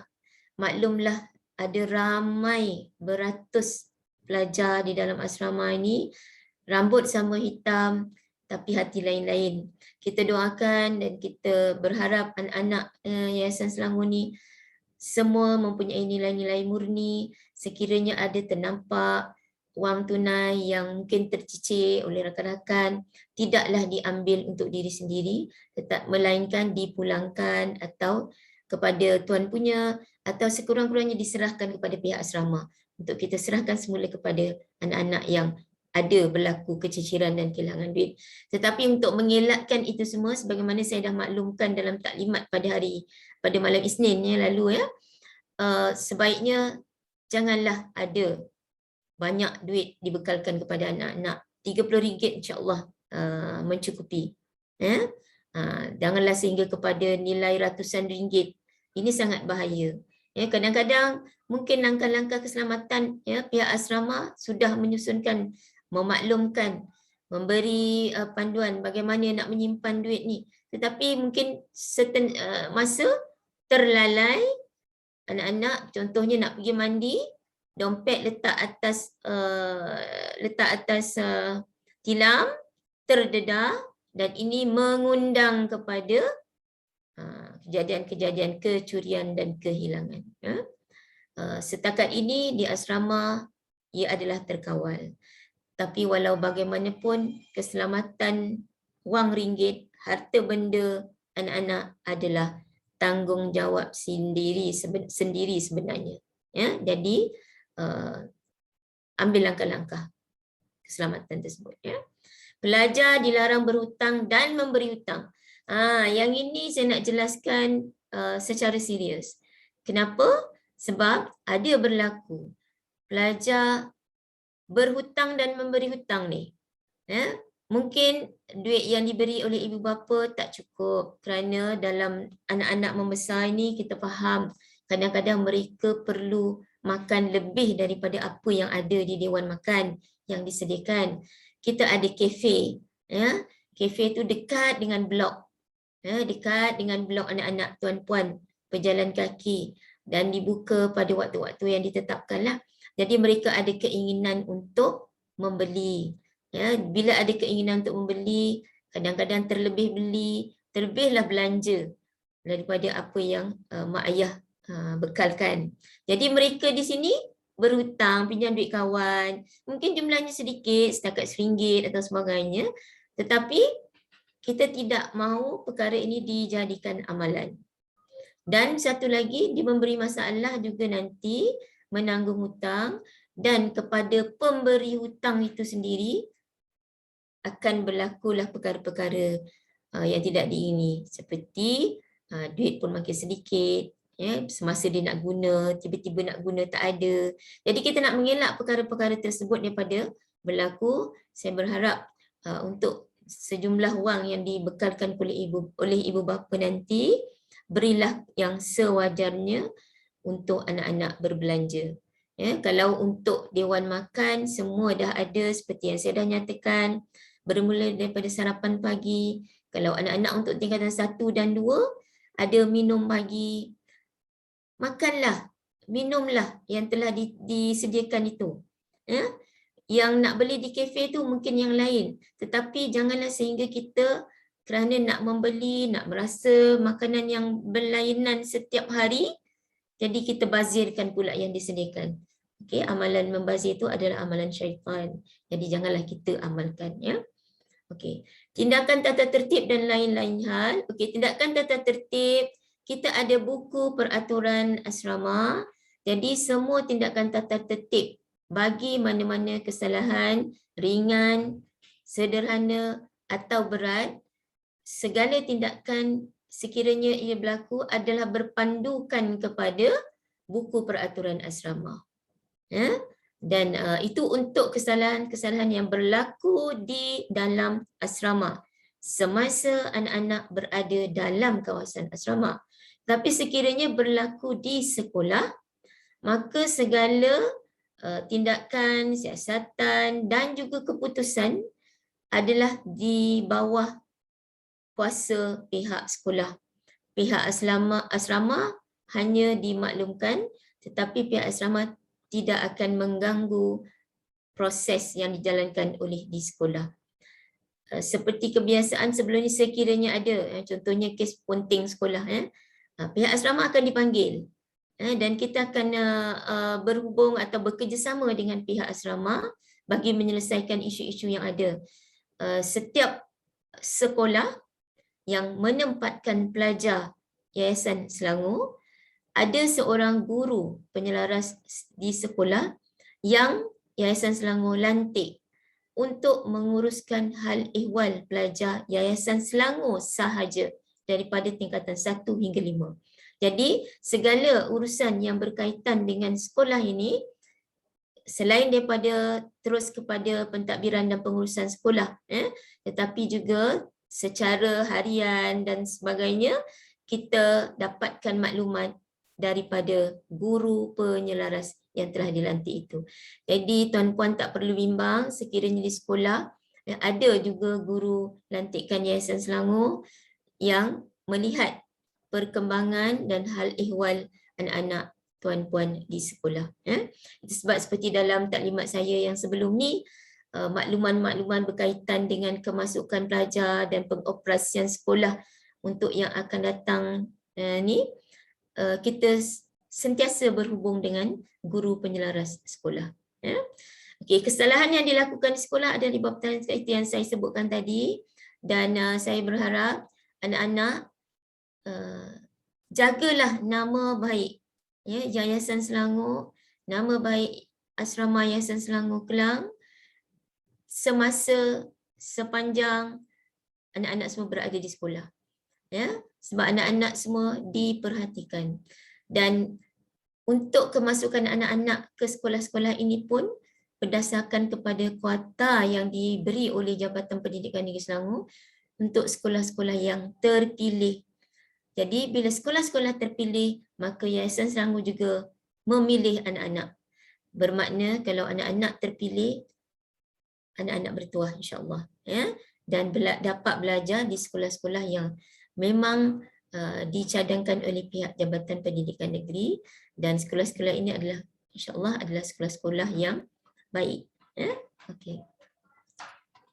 Maklumlah ada ramai beratus pelajar di dalam asrama ini, rambut sama hitam tapi hati lain-lain. Kita doakan dan kita berharap anak-anak Yayasan Selangor ni semua mempunyai nilai-nilai murni. Sekiranya ada ternampak wang tunai yang mungkin tercicir oleh rakan-rakan tidaklah diambil untuk diri sendiri, melainkan dipulangkan atau kepada tuan punya, atau sekurang-kurangnya diserahkan kepada pihak asrama untuk kita serahkan semula kepada anak-anak yang ada berlaku keciciran dan kehilangan duit. Tetapi untuk mengelakkan itu semua, sebagaimana saya dah maklumkan dalam taklimat pada malam Isnin yang lalu, sebaiknya janganlah ada banyak duit dibekalkan kepada anak-anak. RM30 insya-Allah mencukupi. Janganlah sehingga kepada nilai ratusan ringgit. Ini sangat bahaya. Kadang-kadang mungkin langkah-langkah keselamatan pihak asrama sudah menyusunkan, memaklumkan, memberi panduan bagaimana nak menyimpan duit ni. Tetapi mungkin masa terlalai, anak-anak contohnya nak pergi mandi, dompet letak atas tilam, terdedah, dan ini mengundang kepada kejadian-kejadian kecurian dan kehilangan. Setakat ini di asrama ia adalah terkawal. Tapi walau bagaimanapun keselamatan wang ringgit, harta benda anak-anak adalah tanggungjawab sendiri sebenarnya. Jadi ambil langkah-langkah keselamatan tersebut. Pelajar dilarang berhutang dan memberi hutang. Yang ini saya nak jelaskan secara serius. Kenapa? Sebab ada berlaku pelajar berhutang dan memberi hutang ni. Mungkin duit yang diberi oleh ibu bapa tak cukup, kerana dalam anak-anak membesar ini kita faham kadang-kadang mereka perlu makan lebih daripada apa yang ada di dewan makan yang disediakan. Kita ada kafe, kafe tu dekat dengan blok, dekat dengan blok anak-anak tuan-puan pejalan kaki dan dibuka pada waktu-waktu yang ditetapkanlah. Jadi mereka ada keinginan untuk membeli. Bila ada keinginan untuk membeli, kadang-kadang terlebihlah belanja daripada apa yang mak ayah bekalkan. Jadi mereka di sini berhutang, pinjam duit kawan, mungkin jumlahnya sedikit, setakat RM1 atau sebagainya, tetapi kita tidak mahu perkara ini dijadikan amalan. Dan satu lagi, dia memberi masalah juga nanti menanggung hutang, dan kepada pemberi hutang itu sendiri akan berlakulah perkara-perkara yang tidak diingini, seperti duit pun makin sedikit, semasa dia nak guna, tiba-tiba nak guna tak ada. Jadi kita nak mengelak perkara-perkara tersebut daripada berlaku. Saya berharap untuk sejumlah wang yang dibekalkan oleh ibu bapa nanti, berilah yang sewajarnya untuk anak-anak berbelanja. Kalau untuk dewan makan, semua dah ada seperti yang saya dah nyatakan, bermula daripada sarapan pagi. Kalau anak-anak untuk tingkatan 1 dan 2, ada minum pagi, makanlah, minumlah yang telah disediakan itu. Yang nak beli di kafe tu mungkin yang lain, tetapi janganlah sehingga kita kerana nak membeli, nak merasa makanan yang berlainan setiap hari, jadi kita bazirkan pula yang disediakan. Okey, amalan membazir itu adalah amalan syaitan. Jadi janganlah kita amalkan, ya. Okey, tindakan tata tertib dan lain-lain hal. Okey, tindakan tata tertib, kita ada buku peraturan asrama. Jadi semua tindakan tata tertib bagi mana-mana kesalahan ringan, sederhana atau berat, segala tindakan sekiranya ia berlaku adalah berpandukan kepada buku peraturan asrama. Dan itu untuk kesalahan-kesalahan yang berlaku di dalam asrama semasa anak-anak berada dalam kawasan asrama. Tapi sekiranya berlaku di sekolah, maka segala tindakan, siasatan dan juga keputusan adalah di bawah kuasa pihak sekolah. Pihak asrama hanya dimaklumkan, tetapi pihak asrama tidak akan mengganggu proses yang dijalankan oleh di sekolah. Seperti kebiasaan sebelum ini sekiranya ada, contohnya kes ponting sekolah, pihak asrama akan dipanggil dan kita akan berhubung atau bekerjasama dengan pihak asrama bagi menyelesaikan isu-isu yang ada. Setiap sekolah yang menempatkan pelajar Yayasan Selangor, ada seorang guru penyelaras di sekolah yang Yayasan Selangor lantik untuk menguruskan hal ehwal pelajar Yayasan Selangor sahaja daripada tingkatan 1 hingga 5. Jadi segala urusan yang berkaitan dengan sekolah ini, selain daripada terus kepada pentadbiran dan pengurusan sekolah, tetapi juga secara harian dan sebagainya, kita dapatkan maklumat daripada guru penyelaras yang telah dilantik itu. Jadi tuan-puan tak perlu bimbang sekiranya di sekolah ada juga guru lantikan Yayasan Selangor yang melihat perkembangan dan hal ehwal anak-anak tuan-puan di sekolah. Itu sebab seperti dalam taklimat saya yang sebelum ni, makluman-makluman berkaitan dengan kemasukan pelajar dan pengoperasian sekolah untuk yang akan datang ni, kita sentiasa berhubung dengan guru penyelaras sekolah. Okey, kesalahan yang dilakukan di sekolah ada di bab itu yang saya sebutkan tadi, dan saya berharap anak-anak jagalah nama baik Yayasan Selangor, nama baik Asrama Yayasan Selangor Kelang sepanjang anak-anak semua berada di sekolah. Sebab anak-anak semua diperhatikan. Dan untuk kemasukan anak-anak ke sekolah-sekolah ini pun berdasarkan kepada kuota yang diberi oleh Jabatan Pendidikan Negeri Selangor untuk sekolah-sekolah yang terpilih. Jadi bila sekolah-sekolah terpilih, maka Yayasan Selangor juga memilih anak-anak. Bermakna kalau anak-anak terpilih, anak-anak bertuah insya-Allah, dan dapat belajar di sekolah-sekolah yang memang dicadangkan oleh pihak Jabatan Pendidikan Negeri, dan sekolah-sekolah ini adalah insya-Allah adalah sekolah-sekolah yang baik. Okey.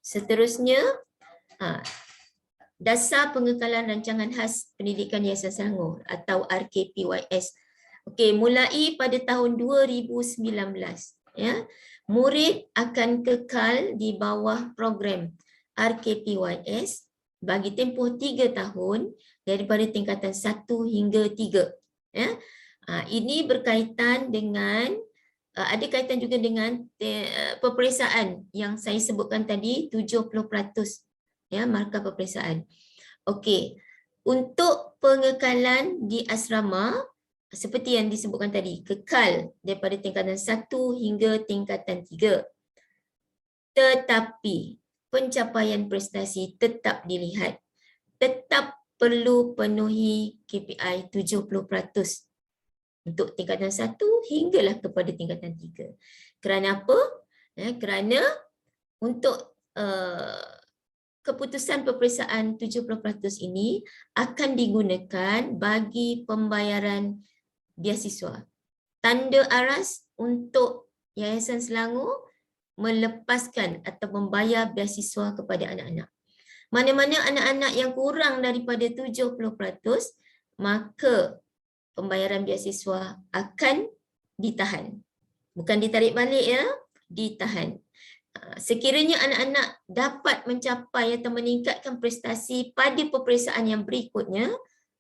Seterusnya, Dasar Pengekalan Rancangan Khas Pendidikan Yayasan Selangor atau RKPYS. Okey, mulai pada tahun 2019, murid akan kekal di bawah program RKPYS bagi tempoh 3 tahun daripada tingkatan 1 hingga 3. Ini berkaitan dengan, ada kaitan juga dengan peperiksaan yang saya sebutkan tadi, 70% markah peperiksaan. Okey, untuk pengekalan di asrama, seperti yang disebutkan tadi, kekal daripada tingkatan 1 hingga tingkatan 3. Tetapi pencapaian prestasi tetap dilihat. Tetap perlu penuhi KPI 70% untuk tingkatan 1 hinggalah kepada tingkatan 3. Kerana apa? Kerana untuk keputusan peperiksaan 70% ini akan digunakan bagi pembayaran beasiswa. Tanda aras untuk Yayasan Selangor melepaskan atau membayar beasiswa kepada anak-anak. Mana-mana anak-anak yang kurang daripada 70%, maka pembayaran beasiswa akan ditahan. Bukan ditarik balik, ditahan. Sekiranya anak-anak dapat mencapai atau meningkatkan prestasi pada peperiksaan yang berikutnya,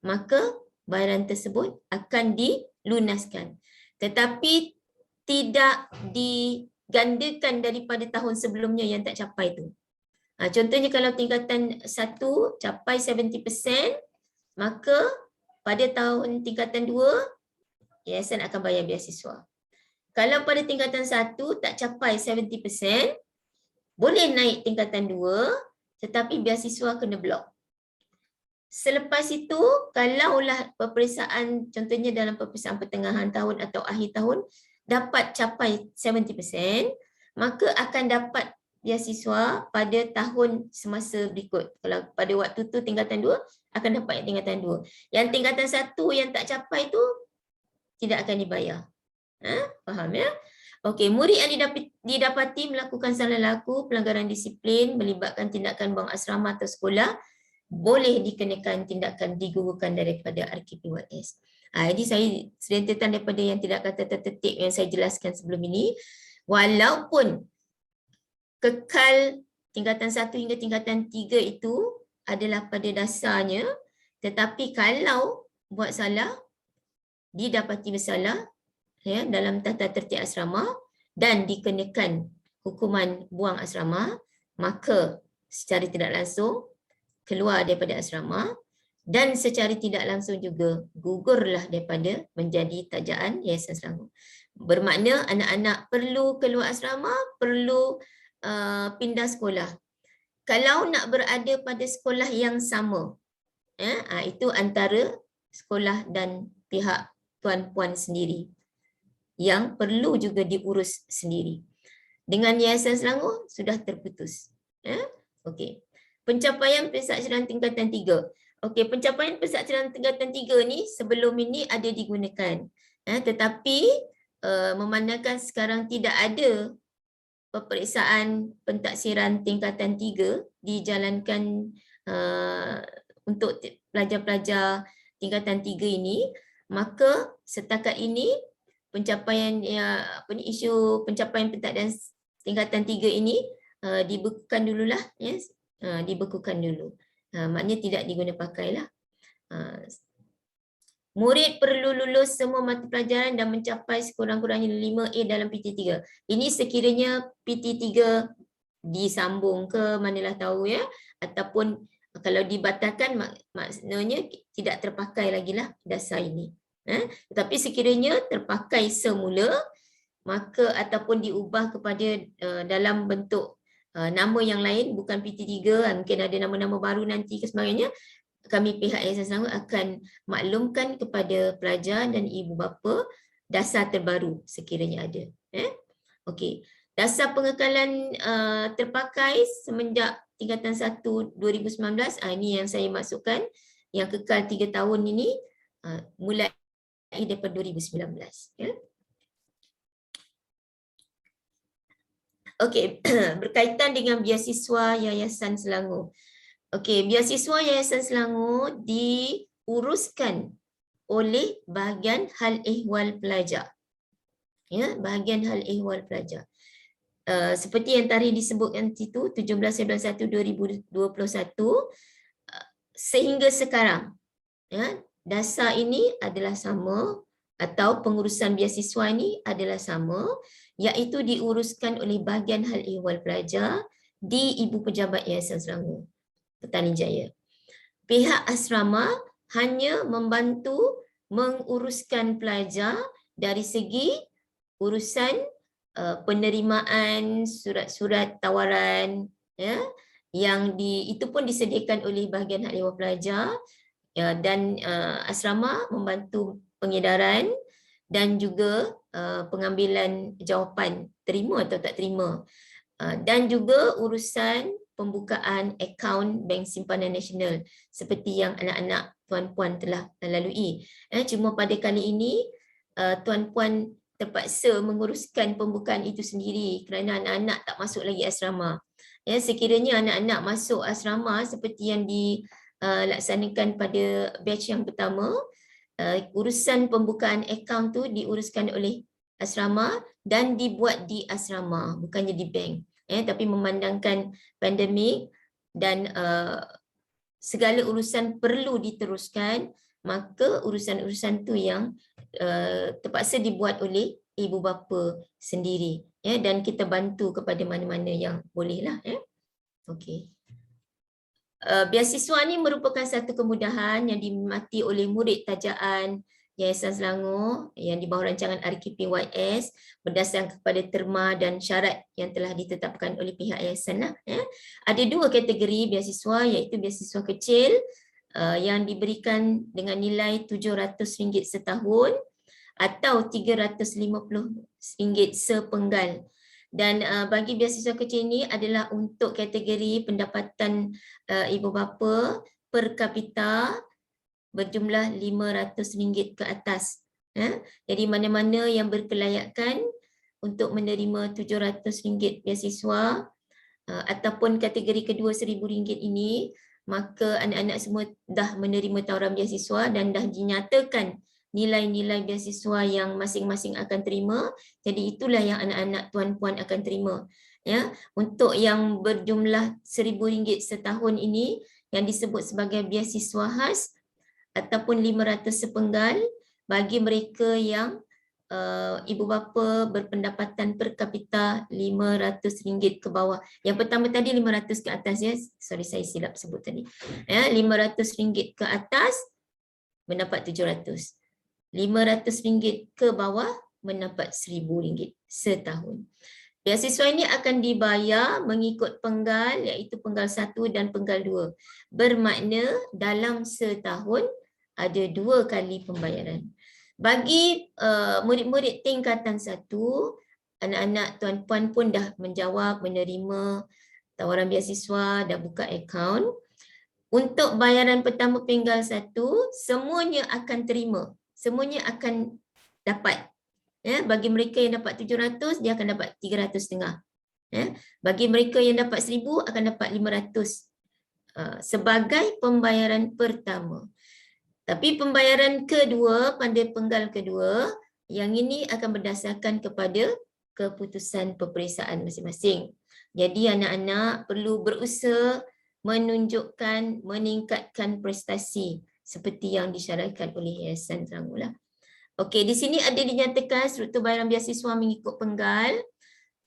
maka bayaran tersebut akan dilunaskan. Tetapi tidak digandakan daripada tahun sebelumnya yang tak capai tu. Contohnya kalau tingkatan 1 capai 70%, maka pada tahun tingkatan 2, yayasan akan bayar beasiswa. Kalau pada tingkatan 1 tak capai 70%, boleh naik tingkatan 2, tetapi beasiswa kena blok. Selepas itu, kalaulah peperiksaan, contohnya dalam peperiksaan pertengahan tahun atau akhir tahun, dapat capai 70%, maka akan dapat beasiswa pada tahun semasa berikut. Kalau pada waktu tu tingkatan 2, akan dapat tingkatan 2. Yang tingkatan 1 yang tak capai tu, tidak akan dibayar. Faham ya? Okey, murid yang didapati melakukan salah laku, pelanggaran disiplin, melibatkan tindakan buang asrama atau sekolah, boleh dikenakan tindakan digugurkan daripada RKPYS. Jadi saya serentetan daripada yang tidak kata tertib yang saya jelaskan sebelum ini, walaupun kekal tingkatan 1 hingga tingkatan 3 itu adalah pada dasarnya, tetapi kalau buat salah, didapati bersalah ya, dalam tata tertib asrama dan dikenakan hukuman buang asrama, maka secara tidak langsung keluar daripada asrama dan secara tidak langsung juga gugurlah daripada menjadi tajaan Yayasan Selangor. Bermakna anak-anak perlu keluar asrama, perlu pindah sekolah. Kalau nak berada pada sekolah yang sama, itu antara sekolah dan pihak tuan-puan sendiri yang perlu juga diurus sendiri. Dengan Yayasan Selangor sudah terputus. Okey. Pencapaian pensaksilan tingkatan 3. Okey, pencapaian pensaksilan tingkatan 3 ni sebelum ini ada digunakan. Tetapi memandangkan sekarang tidak ada peperiksaan pentaksiran tingkatan 3 dijalankan untuk pelajar-pelajar tingkatan 3 ini, maka setakat ini pencapaian isu pencapaian pentaksiran tingkatan 3 ini dibekukan dululah, yes. Dibekukan dulu. Maknanya tidak diguna pakailah. Murid perlu lulus semua mata pelajaran dan mencapai sekurang-kurangnya 5A dalam PT3. Ini sekiranya PT3 disambung ke manalah tahu ya, ataupun kalau dibatalkan maknanya tidak terpakai lagi lah dasar ini. Tetapi sekiranya terpakai semula, maka ataupun diubah kepada dalam bentuk nama yang lain, bukan PT3, mungkin ada nama-nama baru nanti ke sebagainya, kami pihak Yayasan Selangor akan maklumkan kepada pelajar dan ibu bapa dasar terbaru sekiranya ada. Okey. Dasar pengekalan terpakai semenjak tingkatan 1 2019, ini yang saya maksudkan, yang kekal 3 tahun ini mulai daripada 2019. Okey, berkaitan dengan beasiswa Yayasan Selangor. Okey, beasiswa Yayasan Selangor diuruskan oleh bahagian hal ehwal pelajar. Ya, bahagian hal ehwal pelajar. Seperti yang tadi disebutkan itu 17/11/2021 sehingga sekarang, ya, dasar ini adalah sama atau pengurusan beasiswa ini adalah sama, iaitu diuruskan oleh bahagian hal ehwal pelajar di Ibu Pejabat Yayasan Selangor Petani Jaya. Pihak asrama hanya membantu menguruskan pelajar dari segi urusan penerimaan surat-surat tawaran, ya, yang itu pun disediakan oleh bahagian hak ehwal pelajar, ya, dan asrama membantu pengedaran dan juga pengambilan jawapan terima atau tak terima, dan juga urusan pembukaan akaun Bank Simpanan Nasional seperti yang anak-anak tuan-puan telah lalui. Cuma pada kali ini tuan-puan terpaksa menguruskan pembukaan itu sendiri kerana anak-anak tak masuk lagi asrama. Ya, sekiranya anak-anak masuk asrama seperti yang dilaksanakan pada batch yang pertama, urusan pembukaan akaun tu diuruskan oleh asrama dan dibuat di asrama, bukannya di bank. Tapi memandangkan pandemik dan segala urusan perlu diteruskan, maka urusan-urusan tu yang terpaksa dibuat oleh ibu bapa sendiri, ya, dan kita bantu kepada mana-mana yang bolehlah, ya. Okey. Beasiswa ni merupakan satu kemudahan yang dinikmati oleh murid tajaan Yayasan Selangor yang di bawah rancangan RKPYS berdasarkan kepada terma dan syarat yang telah ditetapkan oleh pihak yayasan lah, ya. Ada 2 kategori beasiswa, iaitu beasiswa kecil yang diberikan dengan nilai RM700 setahun atau RM350 sepenggal. Dan bagi beasiswa kecil ini adalah untuk kategori pendapatan ibu bapa per kapita berjumlah RM500 ke atas. Jadi mana-mana yang berkelayakan untuk menerima RM700 beasiswa ataupun kategori kedua RM1,000 ini, maka anak-anak semua dah menerima tawaran beasiswa dan dah dinyatakan nilai-nilai beasiswa yang masing-masing akan terima. Jadi itulah yang anak-anak tuan-puan akan terima. Ya, untuk yang berjumlah RM1,000 setahun ini yang disebut sebagai beasiswa khas ataupun 500 sepenggal bagi mereka yang ibu bapa berpendapatan per kapita RM500 ke bawah. Yang pertama tadi 500 ke atas ya. Sorry saya silap sebut tadi. Ya, RM500 ke atas mendapat RM700. RM500 ke bawah mendapat RM1,000 setahun. Beasiswa ini akan dibayar mengikut penggal iaitu penggal 1 dan penggal 2. Bermakna dalam setahun ada 2 kali pembayaran. Bagi murid-murid tingkatan 1, anak-anak tuan-puan pun dah menjawab, menerima tawaran beasiswa, dah buka akaun. Untuk bayaran pertama penggal 1, semuanya akan terima. Semuanya akan dapat. Ya, bagi mereka yang dapat 700, dia akan dapat 300.5. Ya, bagi mereka yang dapat 1000 akan dapat 500 sebagai pembayaran pertama. Tapi pembayaran kedua pada penggal kedua, yang ini akan berdasarkan kepada keputusan peperiksaan masing-masing. Jadi anak-anak perlu berusaha menunjukkan, meningkatkan prestasi seperti yang disyaratkan oleh Yayasan Selangor. Okey, di sini ada dinyatakan struktur bayaran beasiswa mengikut penggal.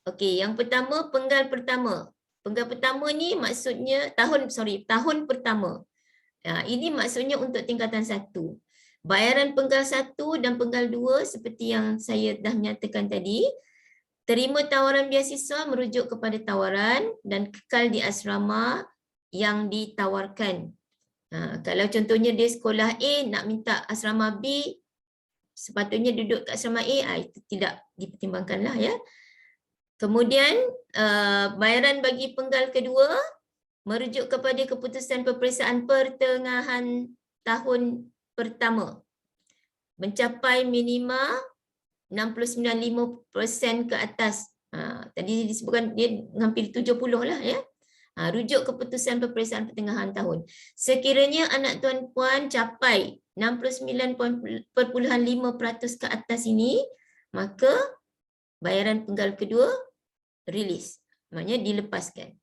Okey, yang pertama penggal pertama. Penggal pertama ni maksudnya tahun pertama. Ya, ini maksudnya untuk tingkatan 1. Bayaran penggal 1 dan penggal 2 seperti yang saya dah nyatakan tadi, terima tawaran beasiswa merujuk kepada tawaran dan kekal di asrama yang ditawarkan. Kalau contohnya dia sekolah A nak minta asrama B, sepatutnya duduk kat asrama A, itu tidak dipertimbangkanlah ya. Kemudian bayaran bagi penggal kedua merujuk kepada keputusan peperiksaan pertengahan tahun pertama. Mencapai minima 69.5% ke atas. Tadi disebutkan dia hampir 70 lah ya. Rujuk keputusan peperiksaan pertengahan tahun. Sekiranya anak tuan-puan capai 69.5% ke atas ini, maka bayaran penggal kedua rilis. Maknanya dilepaskan.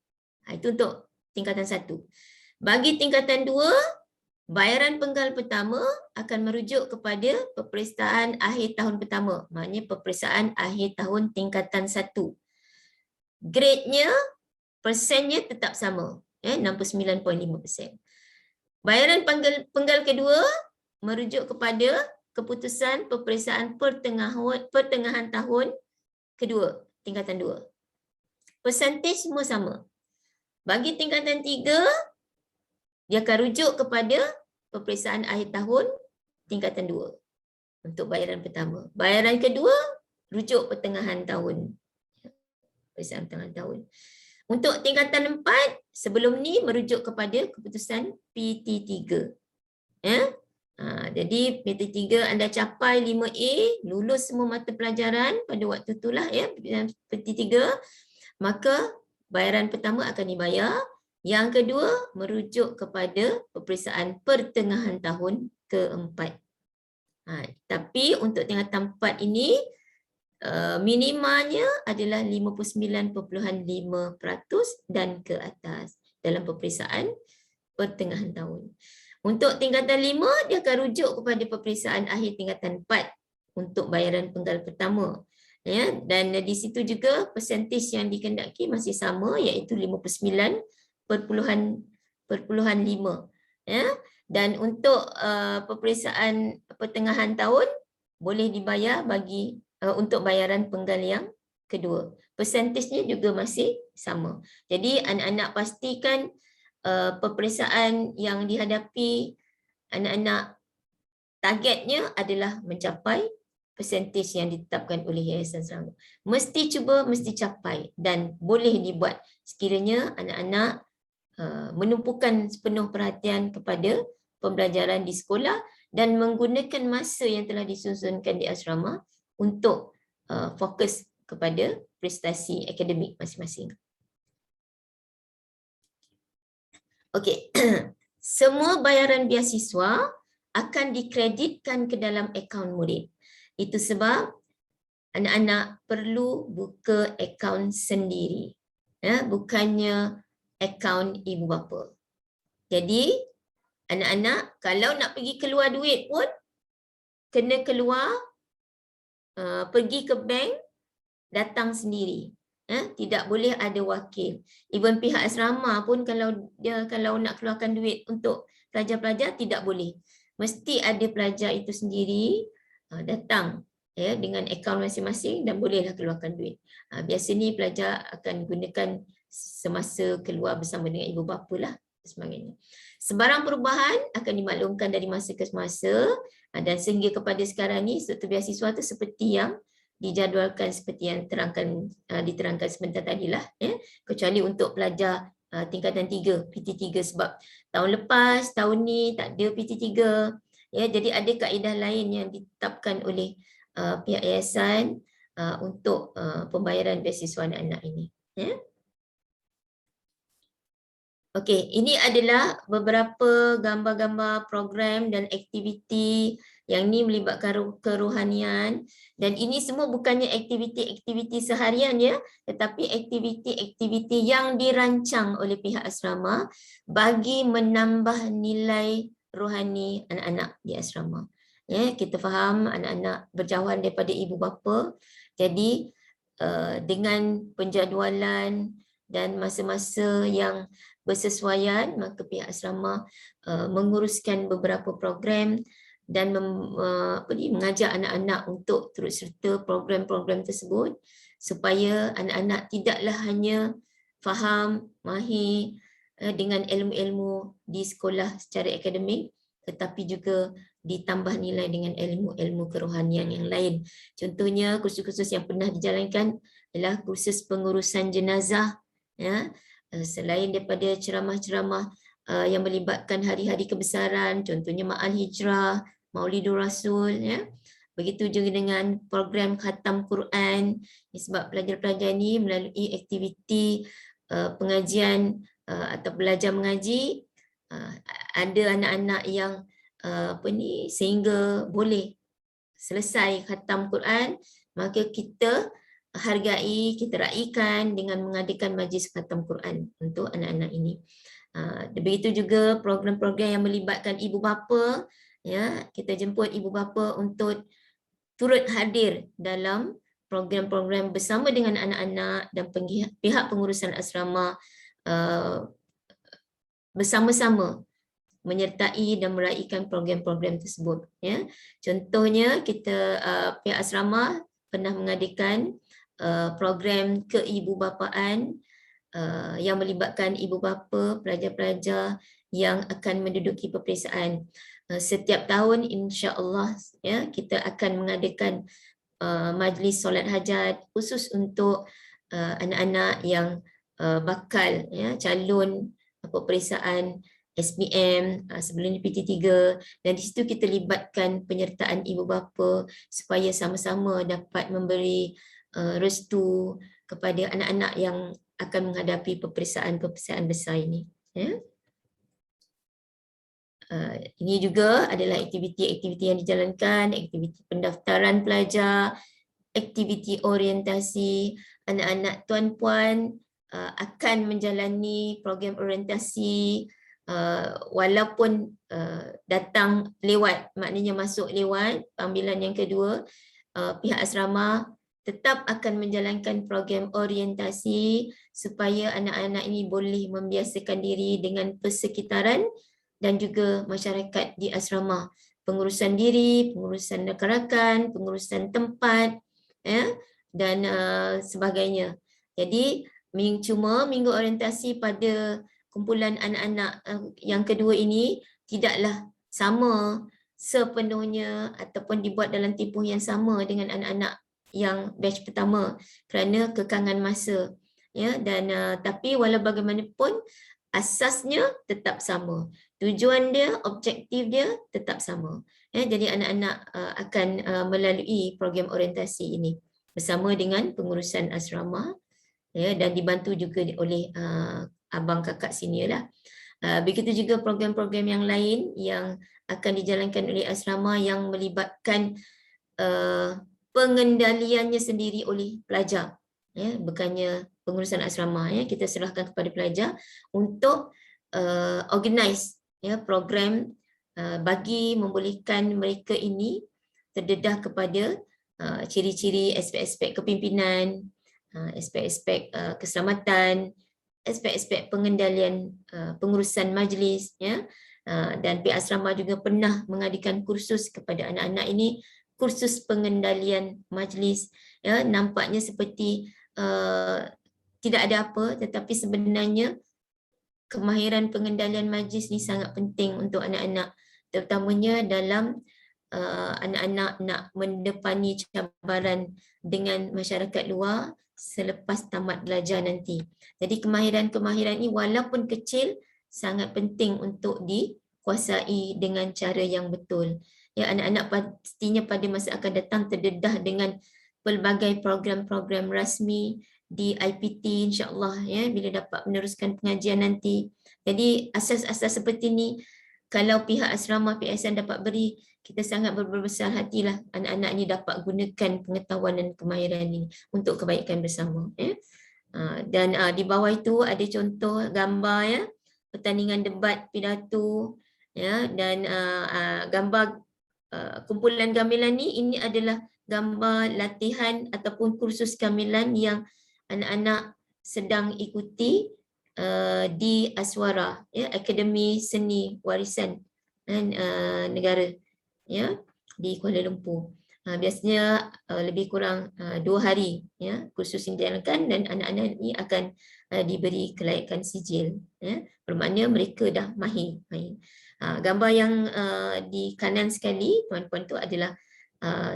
Itu untuk tingkatan 1. Bagi tingkatan 2, bayaran penggal pertama akan merujuk kepada peperiksaan akhir tahun pertama. Maknanya peperiksaan akhir tahun tingkatan 1. Grade-nya, persennya tetap sama, 69.5%. Bayaran penggal kedua merujuk kepada keputusan peperiksaan pertengahan tahun kedua, tingkatan 2. Persentage semua sama. Bagi tingkatan 3, dia akan rujuk kepada peperiksaan akhir tahun tingkatan 2 untuk bayaran pertama. Bayaran kedua, rujuk pertengahan tahun. Peperiksaan pertengahan tahun. Untuk tingkatan 4, sebelum ni merujuk kepada keputusan PT3. Ya? Jadi PT3 anda capai 5A, lulus semua mata pelajaran pada waktu itulah ya, PT3, maka bayaran pertama akan dibayar. Yang kedua merujuk kepada peperiksaan pertengahan tahun keempat. Tapi untuk tingkatan 4 ini minimanya adalah 59.5% dan ke atas dalam peperiksaan pertengahan tahun. Untuk tingkatan 5, dia akan rujuk kepada peperiksaan akhir tingkatan 4 untuk bayaran penggal pertama. Ya, dan di situ juga persentage yang dikehendaki masih sama iaitu 59.5%. Ya. Dan untuk peperiksaan pertengahan tahun boleh dibayar bagi untuk bayaran penggal yang kedua. Persentasenya juga masih sama. Jadi anak-anak pastikan peperiksaan yang dihadapi anak-anak targetnya adalah mencapai persentage yang ditetapkan oleh Yayasan Selangor. Mesti cuba, mesti capai dan boleh dibuat sekiranya anak-anak menumpukan sepenuh perhatian kepada pembelajaran di sekolah dan menggunakan masa yang telah disusunkan di asrama untuk fokus kepada prestasi akademik masing-masing. Okey, semua bayaran beasiswa akan dikreditkan ke dalam akaun murid. Itu sebab anak-anak perlu buka akaun sendiri. ya, bukannya akaun ibu bapa. Jadi anak-anak kalau nak pergi keluar duit pun kena keluar, pergi ke bank, datang sendiri. Tidak boleh ada wakil. Even pihak asrama pun kalau nak keluarkan duit untuk pelajar-pelajar tidak boleh. Mesti ada pelajar itu sendiri datang ya dengan akaun masing-masing dan bolehlah keluarkan duit. Biasa ni pelajar akan gunakan semasa keluar bersama dengan ibu bapa lah sebagainya. Sebarang perubahan akan dimaklumkan dari masa ke masa dan sehingga kepada sekarang ni struktur beasiswa tu seperti yang dijadualkan seperti yang diterangkan sebentar tadilah ya, kecuali untuk pelajar tingkatan 3 PT3 sebab tahun lepas tahun ni tak ada PT3 ya, jadi ada kaedah lain yang ditetapkan oleh pihak yayasan untuk pembayaran beasiswa anak-anak ini ya. Okey, ini adalah beberapa gambar-gambar program dan aktiviti yang ni melibatkan kerohanian dan ini semua bukannya aktiviti-aktiviti seharian ya, tetapi aktiviti-aktiviti yang dirancang oleh pihak asrama bagi menambah nilai rohani anak-anak di asrama. Ya, kita faham anak-anak berjauhan daripada ibu bapa. Jadi dengan penjadualan dan masa-masa yang bersesuaian, maka pihak asrama menguruskan beberapa program dan mengajak anak-anak untuk turut serta program-program tersebut supaya anak-anak tidaklah hanya faham, mahir dengan ilmu-ilmu di sekolah secara akademik, tetapi juga ditambah nilai dengan ilmu-ilmu kerohanian yang lain. Contohnya kursus-kursus yang pernah dijalankan adalah kursus pengurusan jenazah ya. Selain daripada ceramah-ceramah yang melibatkan hari-hari kebesaran, contohnya Ma'al Hijrah, Maulidur Rasul, ya. Begitu juga dengan program khatam Quran, sebab pelajar-pelajar ini melalui aktiviti pengajian atau belajar mengaji, ada anak-anak yang sehingga boleh selesai khatam Quran, maka kita hargai, kita raikan dengan mengadakan majlis khatam Quran untuk anak-anak ini. Begitu juga program-program yang melibatkan ibu bapa, ya, kita jemput ibu bapa untuk turut hadir dalam program-program bersama dengan anak-anak dan pihak pengurusan asrama bersama-sama menyertai dan meraihkan program-program tersebut. Ya. Contohnya kita pihak asrama pernah mengadakan program keibubapaan yang melibatkan ibu bapa pelajar-pelajar yang akan menduduki peperiksaan. Setiap tahun insya-Allah ya kita akan mengadakan majlis solat hajat khusus untuk anak-anak yang bakal ya calon peperiksaan SPM sebelum PT3 dan di situ kita libatkan penyertaan ibu bapa supaya sama-sama dapat memberi restu kepada anak-anak yang akan menghadapi peperiksaan besar ini. Ya. Ini juga adalah aktiviti-aktiviti yang dijalankan, aktiviti pendaftaran pelajar, aktiviti orientasi. Anak-anak tuan-puan akan menjalani program orientasi walaupun datang lewat, maknanya masuk lewat panggilan yang kedua, pihak asrama tetap akan menjalankan program orientasi supaya anak-anak ini boleh membiasakan diri dengan persekitaran dan juga masyarakat di asrama. Pengurusan diri, pengurusan rakan-rakan, pengurusan tempat ya, dan sebagainya. Jadi cuma minggu orientasi pada kumpulan anak-anak yang kedua ini tidaklah sama sepenuhnya ataupun dibuat dalam tempoh yang sama dengan anak-anak yang batch pertama kerana kekangan masa ya, dan tapi walau bagaimanapun asasnya tetap sama, tujuan dia, objektif dia tetap sama ya. Jadi anak-anak akan melalui program orientasi ini bersama dengan pengurusan asrama ya, dan dibantu juga oleh abang kakak senior lah. Begitu juga program-program yang lain yang akan dijalankan oleh asrama yang melibatkan pengendaliannya sendiri oleh pelajar ya, bukannya pengurusan asrama, ya, kita serahkan kepada pelajar untuk organize, ya, program bagi membolehkan mereka ini terdedah kepada ciri-ciri aspek-aspek kepimpinan, aspek-aspek keselamatan, aspek-aspek pengendalian pengurusan majlis, ya. Dan pihak asrama juga pernah mengadakan kursus kepada anak-anak ini, kursus pengendalian majlis, ya. Nampaknya seperti tidak ada apa, tetapi sebenarnya kemahiran pengendalian majlis ni sangat penting untuk anak-anak, terutamanya dalam anak-anak nak mendepani cabaran dengan masyarakat luar selepas tamat belajar nanti. Jadi kemahiran-kemahiran ini walaupun kecil sangat penting untuk dikuasai dengan cara yang betul. Ya, anak-anak pastinya pada masa akan datang terdedah dengan pelbagai program-program rasmi di IPT, insya-Allah, ya, bila dapat meneruskan pengajian nanti. Jadi asas-asas seperti ini kalau pihak asrama PSN dapat beri, kita sangat berbesar hatilah anak-anak ini dapat gunakan pengetahuan dan kemahiran ini untuk kebaikan bersama, ya. Dan di bawah itu ada contoh gambar, ya, pertandingan debat pidato, ya, dan gambar kumpulan gamilan ini adalah gambar latihan ataupun kursus gamilan yang anak-anak sedang ikuti di Aswara, ya, Akademi Seni Warisan Negara, ya, di Kuala Lumpur. Biasanya lebih kurang 2 hari, ya, kursus ini dijalankan dan anak-anak ini akan diberi kelayakan sijil, ya, bermakna mereka dah mahir. Gambar yang di kanan sekali tuan-tuan tu adalah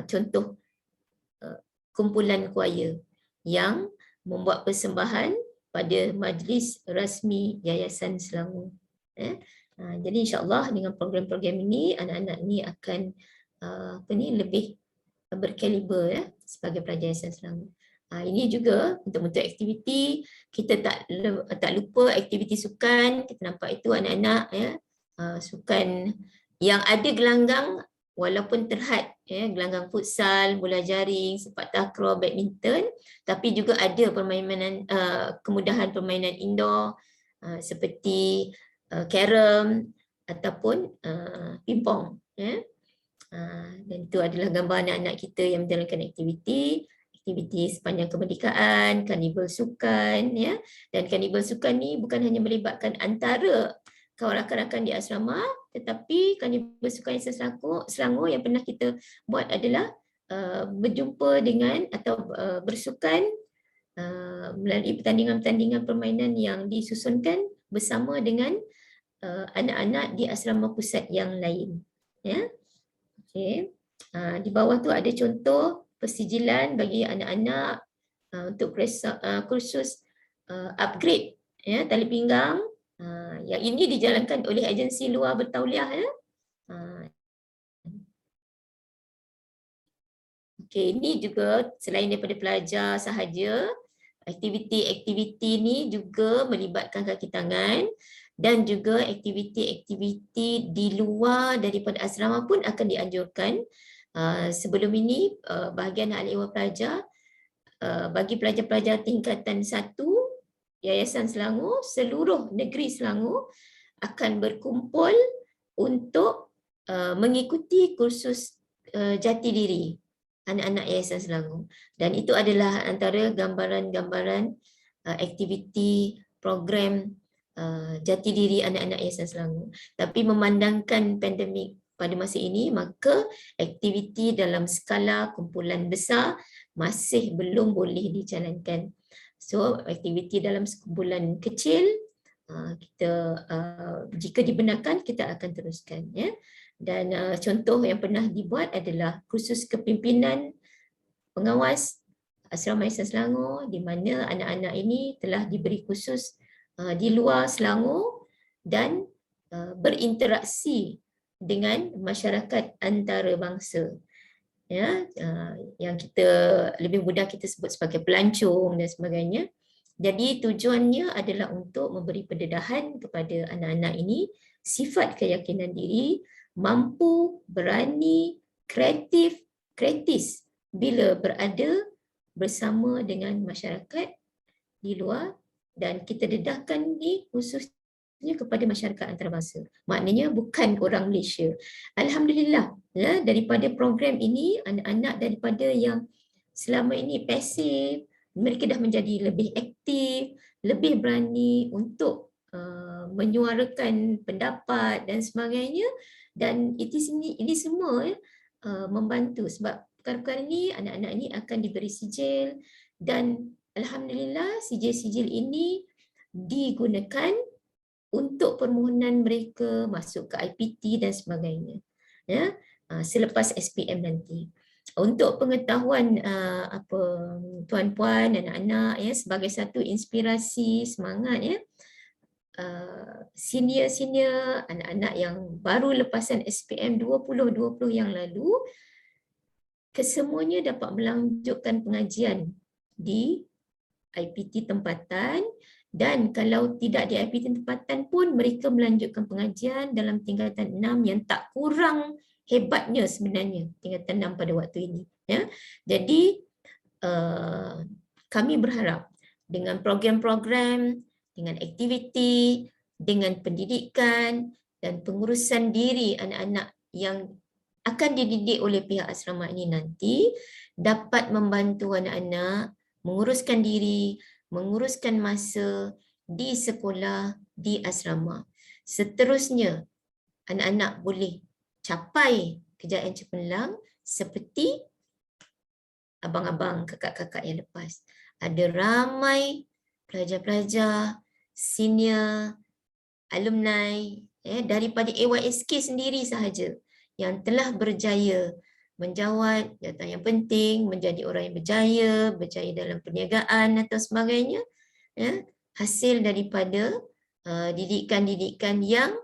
contoh kumpulan choir yang membuat persembahan pada majlis rasmi Yayasan Selangor. Jadi insya-Allah dengan program-program ini anak-anak ni akan lebih berkaliber, ya, sebagai pelajar Yayasan Selangor. Ini juga untuk aktiviti, kita tak lupa aktiviti sukan. Kita nampak itu anak-anak, ya, sukan yang ada gelanggang walaupun terhad, ya, gelanggang futsal, bola jaring, sepak takraw, badminton, tapi juga ada permainan kemudahan permainan indoor seperti carom ataupun pingpong, ya. Dan itu adalah gambar anak-anak kita yang menjalankan aktiviti sepanjang kemerdekaan, karnival sukan, ya. Dan karnival sukan ni bukan hanya melibatkan antara kawan rakan-rakan di asrama, tetapi karnival sukan Yayasan Selangor yang pernah kita buat adalah berjumpa dengan atau bersukan melalui pertandingan-pertandingan permainan yang disusunkan bersama dengan anak-anak di asrama pusat yang lain, ya. Okey. Di bawah tu ada contoh persijilan bagi anak-anak untuk kursus upgrade, ya, tali pinggang. Yang ini dijalankan oleh agensi luar bertauliah, ya. Okey, ini juga selain daripada pelajar sahaja, aktiviti-aktiviti ni juga melibatkan kaki tangan dan juga aktiviti-aktiviti di luar daripada asrama pun akan dianjurkan. Sebelum ini bahagian hal ehwal pelajar bagi pelajar-pelajar tingkatan 1 Yayasan Selangor, seluruh negeri Selangor akan berkumpul untuk mengikuti kursus jati diri anak-anak Yayasan Selangor. Dan itu adalah antara gambaran-gambaran aktiviti program jati diri anak-anak Yayasan Selangor. Tapi memandangkan pandemik pada masa ini, maka aktiviti dalam skala kumpulan besar masih belum boleh dijalankan. So aktiviti dalam sekumpulan kecil kita jika dibenarkan kita akan teruskan, ya. Dan contoh yang pernah dibuat adalah kursus kepimpinan pengawas asrama Yayasan Selangor, di mana anak-anak ini telah diberi kursus di luar Selangor dan berinteraksi dengan masyarakat antarabangsa, ya, yang kita lebih mudah kita sebut sebagai pelancong dan sebagainya. Jadi tujuannya adalah untuk memberi pendedahan kepada anak-anak ini sifat keyakinan diri, mampu, berani, kreatif, kritis bila berada bersama dengan masyarakat di luar, dan kita dedahkan ni khususnya kepada masyarakat antarabangsa. Maknanya bukan orang Malaysia. Alhamdulillah, ya, daripada program ini anak-anak daripada yang selama ini pasif, mereka dah menjadi lebih aktif, lebih berani untuk menyuarakan pendapat dan sebagainya, dan ini semua membantu sebab perkara-perkara ini anak-anak ini akan diberi sijil, dan alhamdulillah sijil-sijil ini digunakan untuk permohonan mereka masuk ke IPT dan sebagainya, ya, selepas SPM nanti. Untuk pengetahuan apa tuan-puan dan anak-anak, ya, sebagai satu inspirasi semangat, ya, senior-senior anak-anak yang baru lepasan SPM 2020 yang lalu, kesemuanya dapat melanjutkan pengajian di IPT tempatan, dan kalau tidak di IPT tempatan pun mereka melanjutkan pengajian dalam tingkatan 6 yang tak kurang hebatnya sebenarnya tingkatan 6 pada waktu ini, ya. Jadi kami berharap dengan program-program, dengan aktiviti, dengan pendidikan dan pengurusan diri anak-anak yang akan dididik oleh pihak asrama ini nanti dapat membantu anak-anak menguruskan diri, menguruskan masa di sekolah, di asrama. Seterusnya, anak-anak boleh capai kejayaan cemerlang seperti abang-abang, kakak-kakak yang lepas. Ada ramai pelajar-pelajar, senior, alumni, daripada AYSK sendiri sahaja yang telah berjaya menjawat jawatan yang penting, menjadi orang yang berjaya dalam perniagaan atau sebagainya, ya, hasil daripada didikan-didikan yang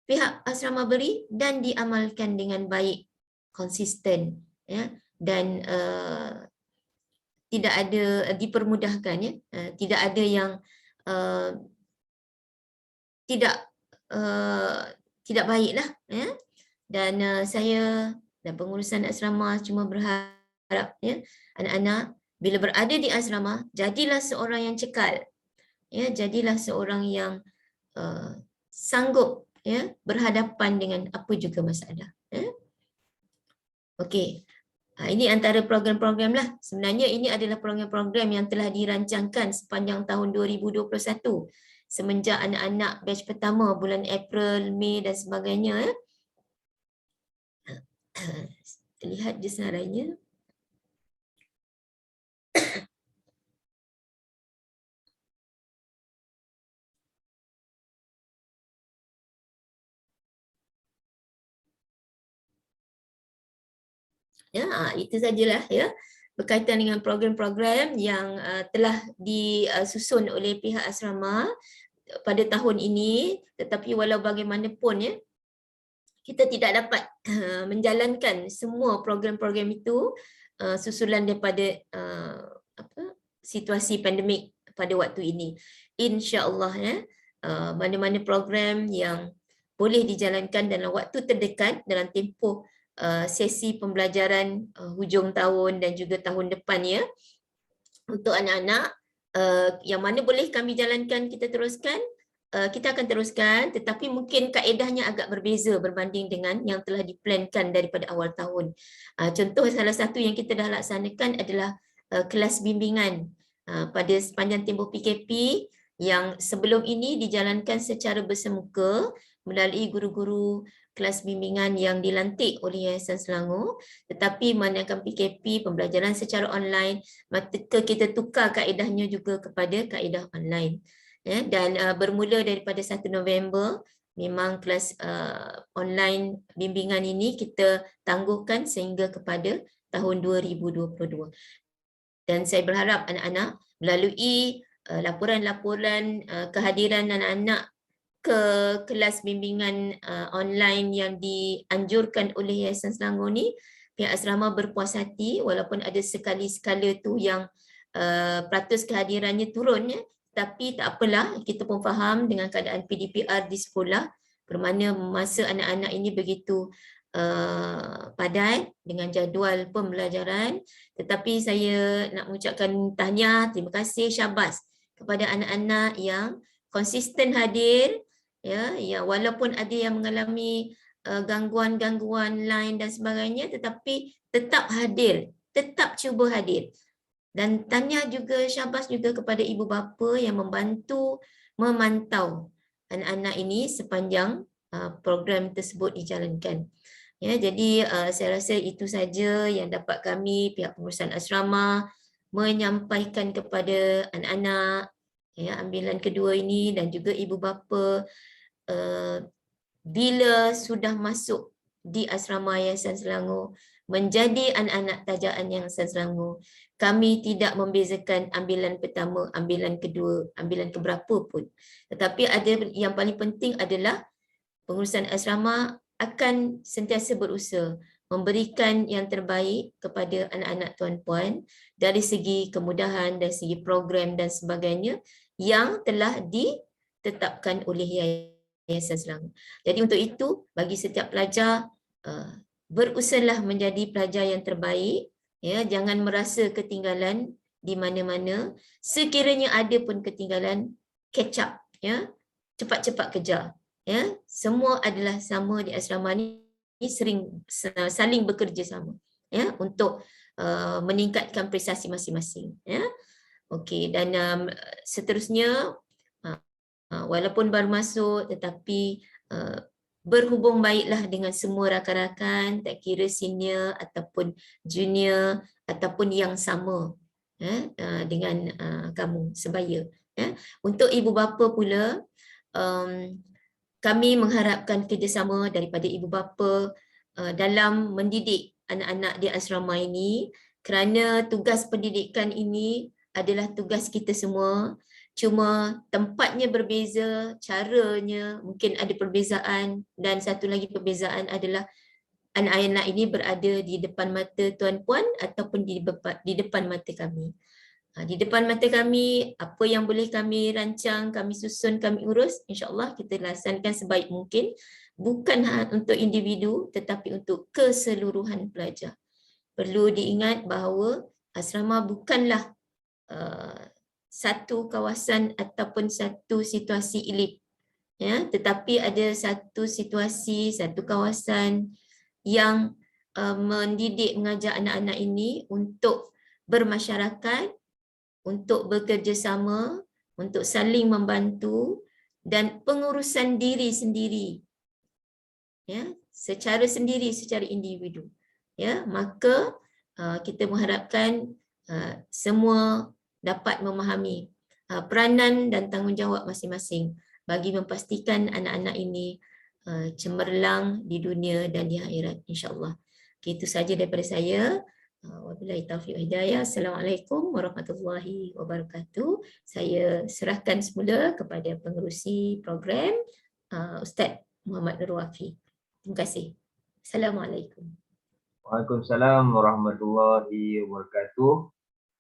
pihak asrama beri dan diamalkan dengan baik, konsisten, ya, dan tidak ada dipermudahkan, ya, tidak ada yang tidak baiklah, ya. Dan saya dan pengurusan asrama cuma berharap, ya, anak-anak bila berada di asrama jadilah seorang yang cekal, ya, jadilah seorang yang sanggup, ya, berhadapan dengan apa juga masalah, ya. Okey. Ini antara program-program lah. Sebenarnya ini adalah program-program yang telah dirancangkan sepanjang tahun 2021 semenjak anak-anak batch pertama bulan April, Mei dan sebagainya, ya. Lihat je senarainya. Ya, itu sajalah, ya, berkaitan dengan program-program yang telah disusun oleh pihak asrama pada tahun ini. Tetapi walau bagaimanapun, ya, kita tidak dapat menjalankan semua program-program itu susulan daripada situasi pandemik pada waktu ini. InsyaAllah, ya, mana-mana program yang boleh dijalankan dalam waktu terdekat dalam tempoh sesi pembelajaran hujung tahun dan juga tahun depan, ya, untuk anak-anak yang mana boleh kami jalankan, kita teruskan. Kita akan teruskan, tetapi mungkin kaedahnya agak berbeza berbanding dengan yang telah diplankan daripada awal tahun. Contoh salah satu yang kita dah laksanakan adalah kelas bimbingan pada sepanjang tempoh PKP yang sebelum ini dijalankan secara bersemuka melalui guru-guru kelas bimbingan yang dilantik oleh Yayasan Selangor, tetapi manakan PKP pembelajaran secara online, maka kita tukar kaedahnya juga kepada kaedah online. Ya, dan bermula daripada 1 November, memang kelas online bimbingan ini kita tangguhkan sehingga kepada tahun 2022. Dan saya berharap anak-anak melalui laporan-laporan kehadiran anak-anak ke kelas bimbingan online yang dianjurkan oleh Yayasan Selangor ni, pihak asrama berpuas hati walaupun ada sekali-sekala tu yang peratus kehadirannya turun, ya. Tapi tak apalah, kita pun faham dengan keadaan PDPR di sekolah, bermakna masa anak-anak ini begitu padat dengan jadual pembelajaran, tetapi saya nak mengucapkan tahniah, terima kasih, syabas kepada anak-anak yang konsisten hadir, ya, walaupun ada yang mengalami gangguan-gangguan lain dan sebagainya, tetapi tetap hadir, tetap cuba hadir. Dan tahniah juga, syabas juga kepada ibu bapa yang membantu memantau anak-anak ini sepanjang program tersebut dijalankan. Ya, jadi saya rasa itu saja yang dapat kami pihak pengurusan asrama menyampaikan kepada anak-anak, ya, ambilan kedua ini dan juga ibu bapa. Bila sudah masuk di asrama Yayasan Selangor, menjadi anak-anak tajaan Yayasan Selangor, kami tidak membezakan ambilan pertama, ambilan kedua, ambilan keberapa pun. Tetapi ada yang paling penting adalah pengurusan asrama akan sentiasa berusaha memberikan yang terbaik kepada anak-anak tuan-puan dari segi kemudahan, dari segi program dan sebagainya yang telah ditetapkan oleh Yayasan Selangor. Jadi untuk itu, bagi setiap pelajar, berusahalah menjadi pelajar yang terbaik, ya, jangan merasa ketinggalan di mana-mana. Sekiranya ada pun ketinggalan, catch up, ya, cepat-cepat kejar. Ya, semua adalah sama di asrama ni, sering saling bekerja sama, ya, untuk meningkatkan prestasi masing-masing, ya. Okey, dan seterusnya, walaupun baru masuk tetapi berhubung baiklah dengan semua rakan-rakan, tak kira senior ataupun junior ataupun yang sama, ya, dengan kamu sebaya, ya. Untuk ibu bapa pula, kami mengharapkan kerjasama daripada ibu bapa dalam mendidik anak-anak di asrama ini, kerana tugas pendidikan ini adalah tugas kita semua. Cuma tempatnya berbeza, caranya mungkin ada perbezaan, dan satu lagi perbezaan adalah anak-anak ini berada di depan mata tuan-puan ataupun di depan mata kami. Di depan mata kami, apa yang boleh kami rancang, kami susun, kami urus, insya-Allah kita laksanakan sebaik mungkin, bukan untuk individu tetapi untuk keseluruhan pelajar. Perlu diingat bahawa asrama bukanlah satu kawasan ataupun satu situasi elit, ya, tetapi ada satu situasi, satu kawasan yang mendidik, mengajar anak-anak ini untuk bermasyarakat, untuk bekerjasama, untuk saling membantu dan pengurusan diri sendiri, ya, secara sendiri, secara individu, ya. Maka kita mengharapkan semua dapat memahami peranan dan tanggungjawab masing-masing bagi memastikan anak-anak ini cemerlang di dunia dan di akhirat, insya-Allah. Itu saja daripada saya. Wabillahi taufiq wal hidayah. Assalamualaikum warahmatullahi wabarakatuh. Saya serahkan semula kepada pengerusi program, Ustaz Muhammad Nur Wafi. Terima kasih. Assalamualaikum. Waalaikumsalam warahmatullahi wabarakatuh.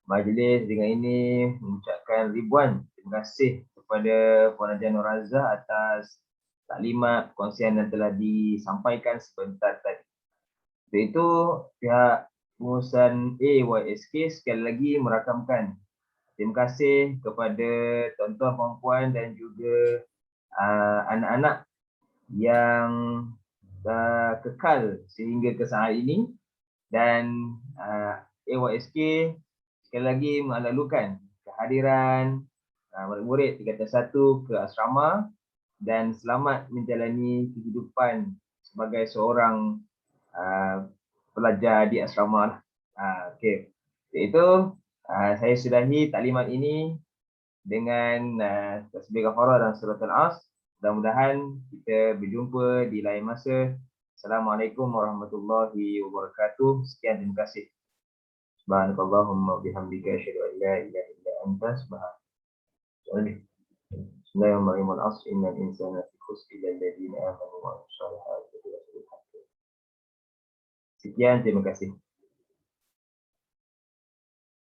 Majlis dengan ini mengucapkan ribuan terima kasih kepada Puan Hajiah Nur Razah atas taklimat perkongsian yang telah disampaikan sebentar tadi. Untuk itu, pihak pengurusan AYSK sekali lagi merakamkan terima kasih kepada tuan-tuan, puan-puan dan juga anak-anak yang kekal sehingga ke saat ini, dan AYSK sekali lagi melalukan kehadiran murid-murid tingkatan 1 ke asrama dan selamat menjalani kehidupan sebagai seorang pelajar di asrama. Okey. Itu saya sudahi taklimat ini dengan tasbih kafarah dan surah Al-As. Mudah-mudahan kita berjumpa di lain masa. Assalamualaikum warahmatullahi wabarakatuh. Sekian, terima kasih. Subhanakallahumma bihamdika asyhadu an la ilaha illa anta astaghfiruka. Bismillahirrahmanirrahim. Al-'asr innal insana lafi khusr illa alladziina aamanu wa 'amilus solihati wa tawasaw bil haqqi. Sekian, terima kasih.